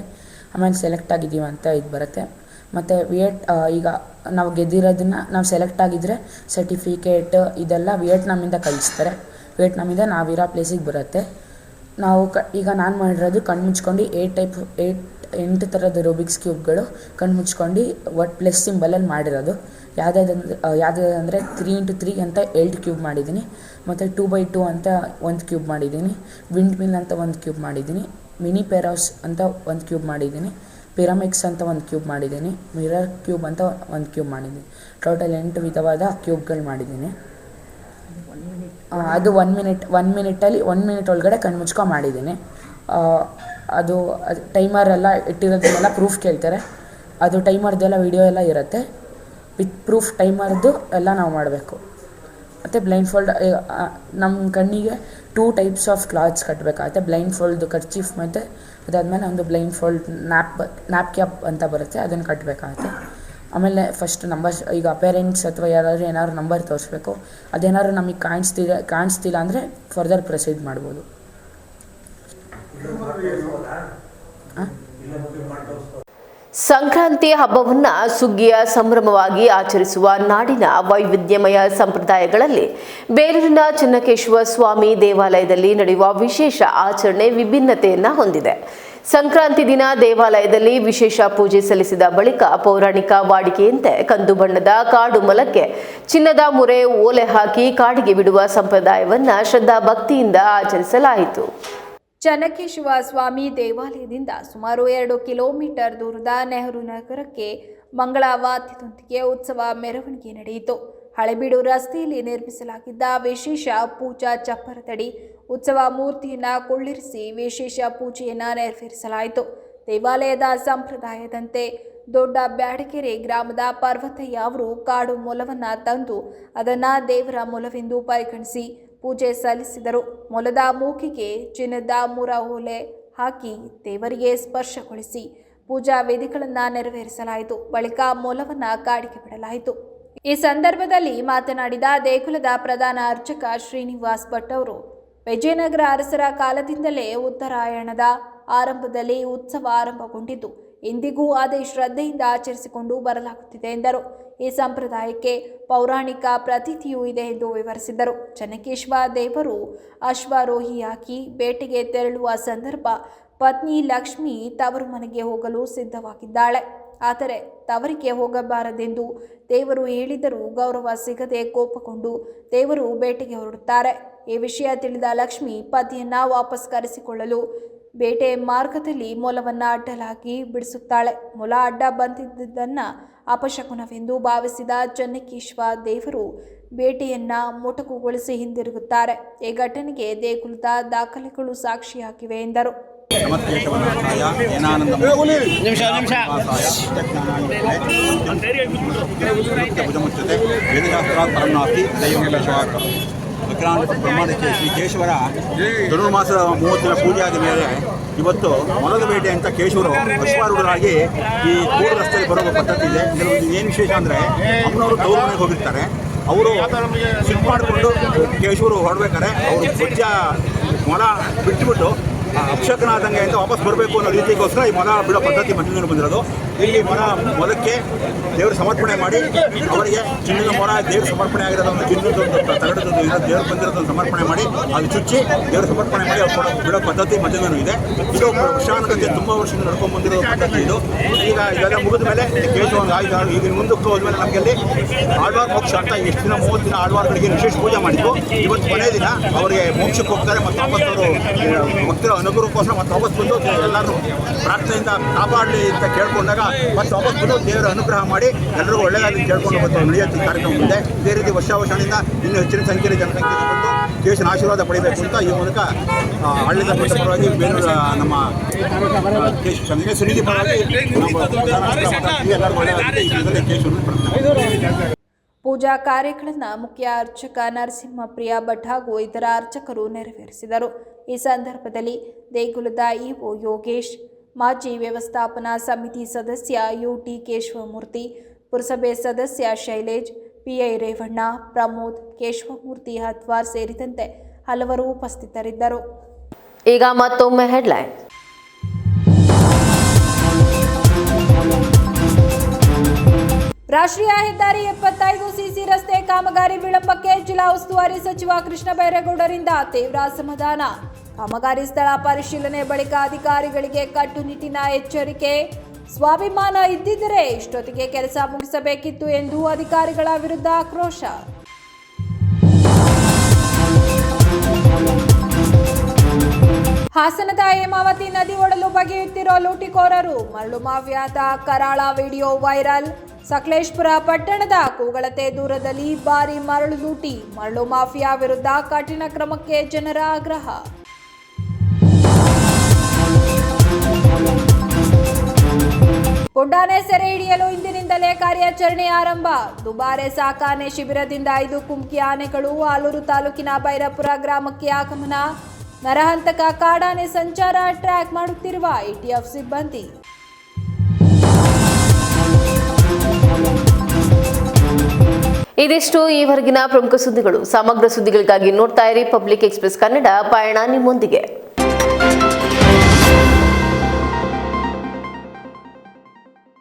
ಆಮೇಲೆ ಸೆಲೆಕ್ಟ್ ಆಗಿದ್ದೀವ ಅಂತ ಇದು ಬರುತ್ತೆ. ಮತ್ತು ಈಗ ನಾವು ಗೆದ್ದಿರೋದನ್ನು ನಾವು ಸೆಲೆಕ್ಟ್ ಆಗಿದ್ದರೆ ಸರ್ಟಿಫಿಕೇಟ್ ಇದೆಲ್ಲ ವಿಯೆಟ್ನಾಮಿಂದ ಕಳಿಸ್ತಾರೆ. ವಿಯೆಟ್ನಾಮಿಂದ ನಾವಿರೋ ಪ್ಲೇಸಿಗೆ ಬರುತ್ತೆ. ನಾವು ಈಗ ನಾನು ಮಾಡಿರೋದು ಕಣ್ಣು ಮುಚ್ಕೊಂಡು 8 ಥರದ ರೂಬಿಕ್ಸ್ ಕ್ಯೂಬ್ಗಳು ಕಣ್ಣು ಮುಚ್ಕೊಂಡು ಪ್ಲಸ್ ಸಿಂಬಲಲ್ಲಿ ಮಾಡಿರೋದು. ಯಾವುದಾದಂದರೆ 3x3 ಅಂತ 8 ಕ್ಯೂಬ್ ಮಾಡಿದ್ದೀನಿ. ಮತ್ತು 2x2 ಅಂತ 1 ಕ್ಯೂಬ್ ಮಾಡಿದ್ದೀನಿ. ವಿಂಡ್ ಮಿಲ್ ಅಂತ 1 ಕ್ಯೂಬ್ ಮಾಡಿದ್ದೀನಿ. ಮಿನಿ ಪೆರೋಸ್ ಅಂತ 1 ಕ್ಯೂಬ್ ಮಾಡಿದ್ದೀನಿ. ಪಿರಮಿಕ್ಸ್ ಅಂತ 1 ಕ್ಯೂಬ್ ಮಾಡಿದ್ದೀನಿ. ಮಿರರ್ ಕ್ಯೂಬ್ ಅಂತ 1 ಕ್ಯೂಬ್ ಮಾಡಿದ್ದೀನಿ. ಟೋಟಲ್ 8 ವಿಧವಾದ ಕ್ಯೂಬ್ಗಳು ಮಾಡಿದ್ದೀನಿ. ಅದು 1 ಮಿನಿಟ್ ಒಳಗಡೆ ಕಣ್ಣು ಮುಚ್ಕೊ ಮಾಡಿದ್ದೀನಿ. ಅದು ಟೈಮರೆಲ್ಲ ಇಟ್ಟಿರೋದನ್ನೆಲ್ಲ ಪ್ರೂಫ್ ಕೇಳ್ತಾರೆ. ಅದು ಟೈಮರ್ದೆಲ್ಲ ವಿಡಿಯೋ ಎಲ್ಲ ಇರುತ್ತೆ. ವಿತ್ ಪ್ರೂಫ್ ಟೈಮರ್ದು ಎಲ್ಲ ನಾವು ಮಾಡಬೇಕು. ಮತ್ತು ಬ್ಲೈಂಡ್ ಫೋಲ್ಡ್ ನಮ್ಮ ಕಣ್ಣಿಗೆ 2 ಟೈಪ್ಸ್ ಆಫ್ ಕ್ಲಾತ್ಸ್ ಕಟ್ಟಬೇಕಾಗುತ್ತೆ. ಬ್ಲೈಂಡ್ ಫೋಲ್ಡ್ ಕರ್ಚೀಫ್ ಮತ್ತು ಅದಾದಮೇಲೆ ಒಂದು ಬ್ಲೈಂಡ್ ಫೋಲ್ಡ್ ನ್ಯಾಪ್ ಕ್ಯಾಪ್ ಅಂತ ಬರುತ್ತೆ, ಅದನ್ನು ಕಟ್ಟಬೇಕಾಗುತ್ತೆ. ಆಮೇಲೆ ಫಸ್ಟ್ ನಂಬರ್ಸ್, ಈಗ ಪೇರೆಂಟ್ಸ್ ಅಥವಾ ಏನಾದ್ರು ನಂಬರ್ ತೋರಿಸ್ಬೇಕು. ಅದೇನಾದ್ರು ನಮಗೆ ಕಾಣಿಸ್ತಿಲ್ಲ ಅಂದರೆ ಫರ್ದರ್ ಪ್ರೊಸೀಡ್ ಮಾಡ್ಬೋದು. ಸಂಕ್ರಾಂತಿ ಹಬ್ಬವನ್ನ ಸುಗ್ಗಿಯ ಸಂಭ್ರಮವಾಗಿ ಆಚರಿಸುವ ನಾಡಿನ ವೈವಿಧ್ಯಮಯ ಸಂಪ್ರದಾಯಗಳಲ್ಲಿ ಬೇಲೂರಿನ ಚೆನ್ನಕೇಶವ ಸ್ವಾಮಿ ದೇವಾಲಯದಲ್ಲಿ ನಡೆಯುವ ವಿಶೇಷ ಆಚರಣೆ ವಿಭಿನ್ನತೆಯನ್ನ ಹೊಂದಿದೆ. ಸಂಕ್ರಾಂತಿ ದಿನ ದೇವಾಲಯದಲ್ಲಿ ವಿಶೇಷ ಪೂಜೆ ಸಲ್ಲಿಸಿದ ಬಳಿಕ ಪೌರಾಣಿಕ ವಾಡಿಕೆಯಂತೆ ಕಂದು ಬಣ್ಣದ ಕಾಡು ಮೊಲಕ್ಕೆ ಚಿನ್ನದ ಮುರೆ ಓಲೆ ಹಾಕಿ ಕಾಡಿಗೆ ಬಿಡುವ ಸಂಪ್ರದಾಯವನ್ನ ಶ್ರದ್ಧಾ ಭಕ್ತಿಯಿಂದ ಆಚರಿಸಲಾಯಿತು. ಚೆನ್ನಕೇಶವ ಸ್ವಾಮಿ ದೇವಾಲಯದಿಂದ ಸುಮಾರು 2 ಕಿಲೋಮೀಟರ್ ದೂರದ ನೆಹರು ನಗರಕ್ಕೆ ಮಂಗಳವಾದ್ಯದೊಂದಿಗೆ ಉತ್ಸವ ಮೆರವಣಿಗೆ ನಡೆಯಿತು. ಹಳೆಬೀಡು ರಸ್ತೆಯಲ್ಲಿ ನಿರ್ಮಿಸಲಾಗಿದ್ದ ವಿಶೇಷ ಪೂಜಾ ಚಪ್ಪರದಡಿ ಉತ್ಸವ ಮೂರ್ತಿಯನ್ನು ಕುಳ್ಳಿರಿಸಿ ವಿಶೇಷ ಪೂಜೆಯನ್ನು ನೆರವೇರಿಸಲಾಯಿತು. ದೇವಾಲಯದ ಸಂಪ್ರದಾಯದಂತೆ ದೊಡ್ಡ ಬ್ಯಾಡಗೆರೆ ಗ್ರಾಮದ ಪರ್ವತಯ್ಯ ಅವರು ಕಾಡು ಮೊಲವನ್ನು ತಂದು ಅದನ್ನು ದೇವರ ಮೊಲವೆಂದು ಪರಿಗಣಿಸಿ ಪೂಜೆ ಸಲ್ಲಿಸಿದರು. ಮೊಲದ ಮೂಗಿಗೆ ಚಿನ್ನದ ಮುರ ಓಲೆ ಹಾಕಿ ದೇವರಿಗೆ ಸ್ಪರ್ಶಗೊಳಿಸಿ ಪೂಜಾ ವಿಧಿಗಳನ್ನು ನೆರವೇರಿಸಲಾಯಿತು. ಬಳಿಕ ಮೊಲವನ್ನು ಕಾಡಿಗೆ ಬಿಡಲಾಯಿತು. ಈ ಸಂದರ್ಭದಲ್ಲಿ ಮಾತನಾಡಿದ ದೇಗುಲದ ಪ್ರಧಾನ ಅರ್ಚಕ ಶ್ರೀನಿವಾಸ್ ಭಟ್ ಅವರು, ವಿಜಯನಗರ ಅರಸರ ಕಾಲದಿಂದಲೇ ಉತ್ತರಾಯಣದ ಆರಂಭದಲ್ಲಿ ಉತ್ಸವ ಆರಂಭಗೊಂಡಿದ್ದು ಇಂದಿಗೂ ಅದೇ ಶ್ರದ್ಧೆಯಿಂದ ಆಚರಿಸಿಕೊಂಡು ಬರಲಾಗುತ್ತಿದೆ ಎಂದರು. ಈ ಸಂಪ್ರದಾಯಕ್ಕೆ ಪೌರಾಣಿಕ ಪ್ರತೀತಿಯೂ ಇದೆ ಎಂದು ವಿವರಿಸಿದರು. ಚೆನ್ನಕೇಶವ ದೇವರು ಅಶ್ವಾರೋಹಿಯಾಗಿ ಬೇಟೆಗೆ ತೆರಳುವ ಸಂದರ್ಭ ಪತ್ನಿ ಲಕ್ಷ್ಮಿ ತವರು ಮನೆಗೆ ಹೋಗಲು ಸಿದ್ಧವಾಗಿದ್ದಾಳೆ. ಆದರೆ ತವರಿಗೆ ಹೋಗಬಾರದೆಂದು ದೇವರು ಹೇಳಿದರೂ ಗೌರವ ಸಿಗದೆ ಕೋಪಗೊಂಡು ದೇವರು ಬೇಟೆಗೆ ಹೊರಡುತ್ತಾರೆ. ಈ ವಿಷಯ ತಿಳಿದ ಲಕ್ಷ್ಮಿ ಪತಿಯನ್ನ ವಾಪಸ್ ಕರೆಸಿಕೊಳ್ಳಲು ಬೇಟೆ ಮಾರ್ಗದಲ್ಲಿ ಮೊಲವನ್ನು ಅಡ್ಡಲಾಗಿ ಬಿಡಿಸುತ್ತಾಳೆ. ಮೊಲ ಅಡ್ಡ ಬಂದಿದ್ದನ್ನು ಅಪಶಕುನವೆಂದು ಭಾವಿಸಿದ ಚೆನ್ನಕೇಶವ ದೇವರು ಬೇಟೆಯನ್ನ ಮೊಟಕುಗೊಳಿಸಿ ಹಿಂದಿರುಗುತ್ತಾರೆ. ಈ ಘಟನೆಗೆ ದೇಗುಲದ ದಾಖಲೆಗಳು ಸಾಕ್ಷಿಯಾಗಿವೆ ಎಂದರು. ಬ್ರಹ್ಮಾಂಡಕ್ಕೆ ಶ್ರೀ ಕೇಶವರ ಧನುರ್ಮಾಸದ 30 ಪೂಜೆ ಆದ ಮೇಲೆ ಇವತ್ತು ಮೊಲದ ಬೇಟೆ ಅಂತ ಕೇಶವರು ಅಶ್ವಾರೂಢರಾಗಿ ಈ ಕೂಡು ರಸ್ತೆಯಲ್ಲಿ ಬರೋ ಪದ್ಧತಿ ಇದೆ. ಇದರಲ್ಲಿ ಏನು ವಿಶೇಷ ಅಂದರೆ ಅಮ್ಮನವರು ತವರು ಮನೆಗೆ ಹೋಗಿರ್ತಾರೆ. ಅವರು ಸಿಟ್ ಮಾಡಿಕೊಂಡು ಕೇಶವರು ಹೊರಡ್ಬೇಕಾರೆ ಅವರು ಭುಜ ಮೊಲ ಬಿಟ್ಟುಬಿಟ್ಟು ಅಪಶಕನಾದಂಗೆ ಅಂತ ವಾಪಸ್ ಬರಬೇಕು ಅನ್ನೋ ರೀತಿಗೋಸ್ಕರ ಈ ಮೊಲ ಬಿಡೋ ಪದ್ಧತಿ ಮೊದಲಿಂದ ಬಂದಿರೋದು. ಇಲ್ಲಿ ಮೊಲಕ್ಕೆ ದೇವರು ಸಮರ್ಪಣೆ ಮಾಡಿ ಅವರಿಗೆ ಚಿನ್ನದ ಮೊಲ ದೇವರು ಸಮರ್ಪಣೆ ಆಗಿರೋದನ್ನು ಚಿನ್ನದೊಂದು ತಗಡದೊಂದು ದೇವರು ಬಂದಿರೋದನ್ನು ಸಮರ್ಪಣೆ ಮಾಡಿ ಅದು ಚುಚ್ಚಿ ದೇವರು ಸಮರ್ಪಣೆ ಮಾಡಿ ಅವ್ರು ಬಿಡೋ ಪದ್ಧತಿ ಮೊದಲಿಂದನೂ ಇದೆ. ಇದು ವರ್ಷಾನುಗಂತೆ ತುಂಬ ವರ್ಷದಿಂದ ನಡ್ಕೊಂಡು ಬಂದಿರೋ ಪದ್ಧತಿ ಇದು. ಈಗ ಇದೆಲ್ಲ ಮುಗಿದ ಮೇಲೆ ಕೇಶವ ಈಗ ಮುಂದಕ್ಕೆ ಹೋದ್ಮೇಲೆ ನಮಗೆ ಅಲ್ಲಿ ಆಳ್ವಾರ್ ಮೋಕ್ಷ ಅಂತ ಎಷ್ಟು ದಿನ 30 ದಿನ ಆಳ್ವಾರ್ಗಳಿಗೆ ವಿಶೇಷ ಪೂಜೆ ಮಾಡಿದ್ದು. ಇವತ್ತು ಕೊನೆಯ ದಿನ ಅವರಿಗೆ ಮೋಕ್ಷಕ್ಕೆ ಹೋಗ್ತಾರೆ. ಮತ್ತು ವಾಪಸ್ ಅವರು ಭಕ್ತರ ಅನುಗ್ರಹಕ್ಕೋಸ್ಕರ ಮತ್ತೆ ವಾಪಸ್ ಬಂದು ಎಲ್ಲರೂ ಪ್ರಾರ್ಥನೆಯಿಂದ ಕಾಪಾಡಲಿ ಅಂತ ಕೇಳ್ಕೊಂಡಾಗ ಮತ್ತೆ ವಾಪಸ್ ಬಂದು ದೇವರ ಅನುಗ್ರಹ ಮಾಡಿ ಎಲ್ಲರಿಗೂ ಒಳ್ಳೆಯದಾಗಿ ಕೇಳ್ಕೊಂಡು ಬಂದು ನಡೆಯುತ್ತೆ ಕಾರ್ಯಕ್ರಮ ಇದೆ. ಇದೇ ರೀತಿ ವರ್ಷಾವರ್ಷದಿಂದ ಇನ್ನೂ ಹೆಚ್ಚಿನ ಸಂಖ್ಯೆಯಲ್ಲಿ ಜನಸಂಖ್ಯೆ ಬಂದು ಕೇಶವನ ಆಶೀರ್ವಾದ ಪಡೆಯಬೇಕು ಅಂತ ಈ ಮೂಲಕ ಆಡಳಿತ ಪರವಾಗಿ ಬೇಲೂರು ನಮ್ಮ ಕೇಶವ ಸುನಿಧಿ ಪರವಾಗಿ ಎಲ್ಲರಿಗೂ ಒಳ್ಳೆಯದಾಗಿ ಕೇಶವನ ಪೂಜಾ ಕಾರ್ಯಗಳನ್ನು ಮುಖ್ಯ ಅರ್ಚಕ ನರಸಿಂಹಪ್ರಿಯ ಭಟ್ ಹಾಗೂ ಇತರ ಅರ್ಚಕರು ನೆರವೇರಿಸಿದರು. ಈ ಸಂದರ್ಭದಲ್ಲಿ ದೇಗುಲದ ಇಒ ಯೋಗೇಶ್, ಮಾಜಿ ವ್ಯವಸ್ಥಾಪನಾ ಸಮಿತಿ ಸದಸ್ಯ ಯುಟಿ ಕೇಶವಮೂರ್ತಿ, ಪುರಸಭೆ ಸದಸ್ಯ ಶೈಲೇಜ್, ಪಿಐ ರೇವಣ್ಣ, ಪ್ರಮೋದ್, ಕೇಶವಮೂರ್ತಿ ಹತ್ವಾರ್ ಸೇರಿದಂತೆ ಹಲವರು ಉಪಸ್ಥಿತರಿದ್ದರು. ಈಗ ಮತ್ತೊಮ್ಮೆ ಹೆಡ್ಲೈನ್. ರಾಷ್ಟ್ರೀಯ ಹೆದ್ದಾರಿ 75 ಸಿಸಿ ರಸ್ತೆ ಕಾಮಗಾರಿ ವಿಳಂಬಕ್ಕೆ ಜಿಲ್ಲಾ ಉಸ್ತುವಾರಿ ಸಚಿವ ಕೃಷ್ಣ ಬೈರೇಗೌಡರಿಂದ ತೀವ್ರ ಅಸಮಾಧಾನ. ಕಾಮಗಾರಿ ಸ್ಥಳ ಪರಿಶೀಲನೆ ಬಳಿಕ ಅಧಿಕಾರಿಗಳಿಗೆ ಕಟ್ಟುನಿಟ್ಟಿನ ಎಚ್ಚರಿಕೆ. ಸ್ವಾಭಿಮಾನ ಇದ್ದಿದ್ದರೆ ಇಷ್ಟೊತ್ತಿಗೆ ಕೆಲಸ ಮುಗಿಸಬೇಕಿತ್ತು ಎಂದು ಅಧಿಕಾರಿಗಳ ವಿರುದ್ಧ ಆಕ್ರೋಶ. ಹಾಸನದ ಹೇಮಾವತಿ ನದಿ ಒಡಲು ಬಗೆಯುತ್ತಿರೋ ಲೂಟಿಕೋರರು, ಮರಳು ಮಾಫಿಯಾದ ಕರಾಳ ವಿಡಿಯೋ ವೈರಲ್. ಸಕಲೇಶಪುರ ಪಟ್ಟಣದ ಕೂಗಳತೆ ದೂರದಲ್ಲಿ ಭಾರಿ ಮರಳು ಲೂಟಿ, ಮರಳು ಮಾಫಿಯಾ ವಿರುದ್ಧ ಕಠಿಣ ಕ್ರಮಕ್ಕೆ ಜನರ ಆಗ್ರಹ. ಪುಂಡಾನೆ ಸೆರೆ ಹಿಡಿಯಲು ಇಂದಿನಿಂದಲೇ ಕಾರ್ಯಾಚರಣೆ ಆರಂಭ. ದುಬಾರೆ ಸಾಕಾನೆ ಶಿಬಿರದಿಂದ 5 ಕುಮ್ಕಿ ಆನೆಗಳು ಆಲೂರು ತಾಲೂಕಿನ ಬೈರಪುರ ಗ್ರಾಮಕ್ಕೆ ಆಗಮನ. ನರಹಂತಕ ಕಾಡಾನೆ ಸಂಚಾರ ಟ್ರ್ಯಾಕ್ ಮಾಡುತ್ತಿರುವ ATF ಸಿಬ್ಬಂದಿ. ಇದಿಷ್ಟು ಈವರೆಗಿನ ಪ್ರಮುಖ ಸುದ್ದಿಗಳು. ಸಮಗ್ರ ಸುದ್ದಿಗಳಿಗಾಗಿ ನೋಡ್ತಾ ಇರಿ ಪಬ್ಲಿಕ್ ಎಕ್ಸ್‌ಪ್ರೆಸ್ ಕನ್ನಡ. ಪಯಣ ನಿಮ್ಮೊಂದಿಗೆ.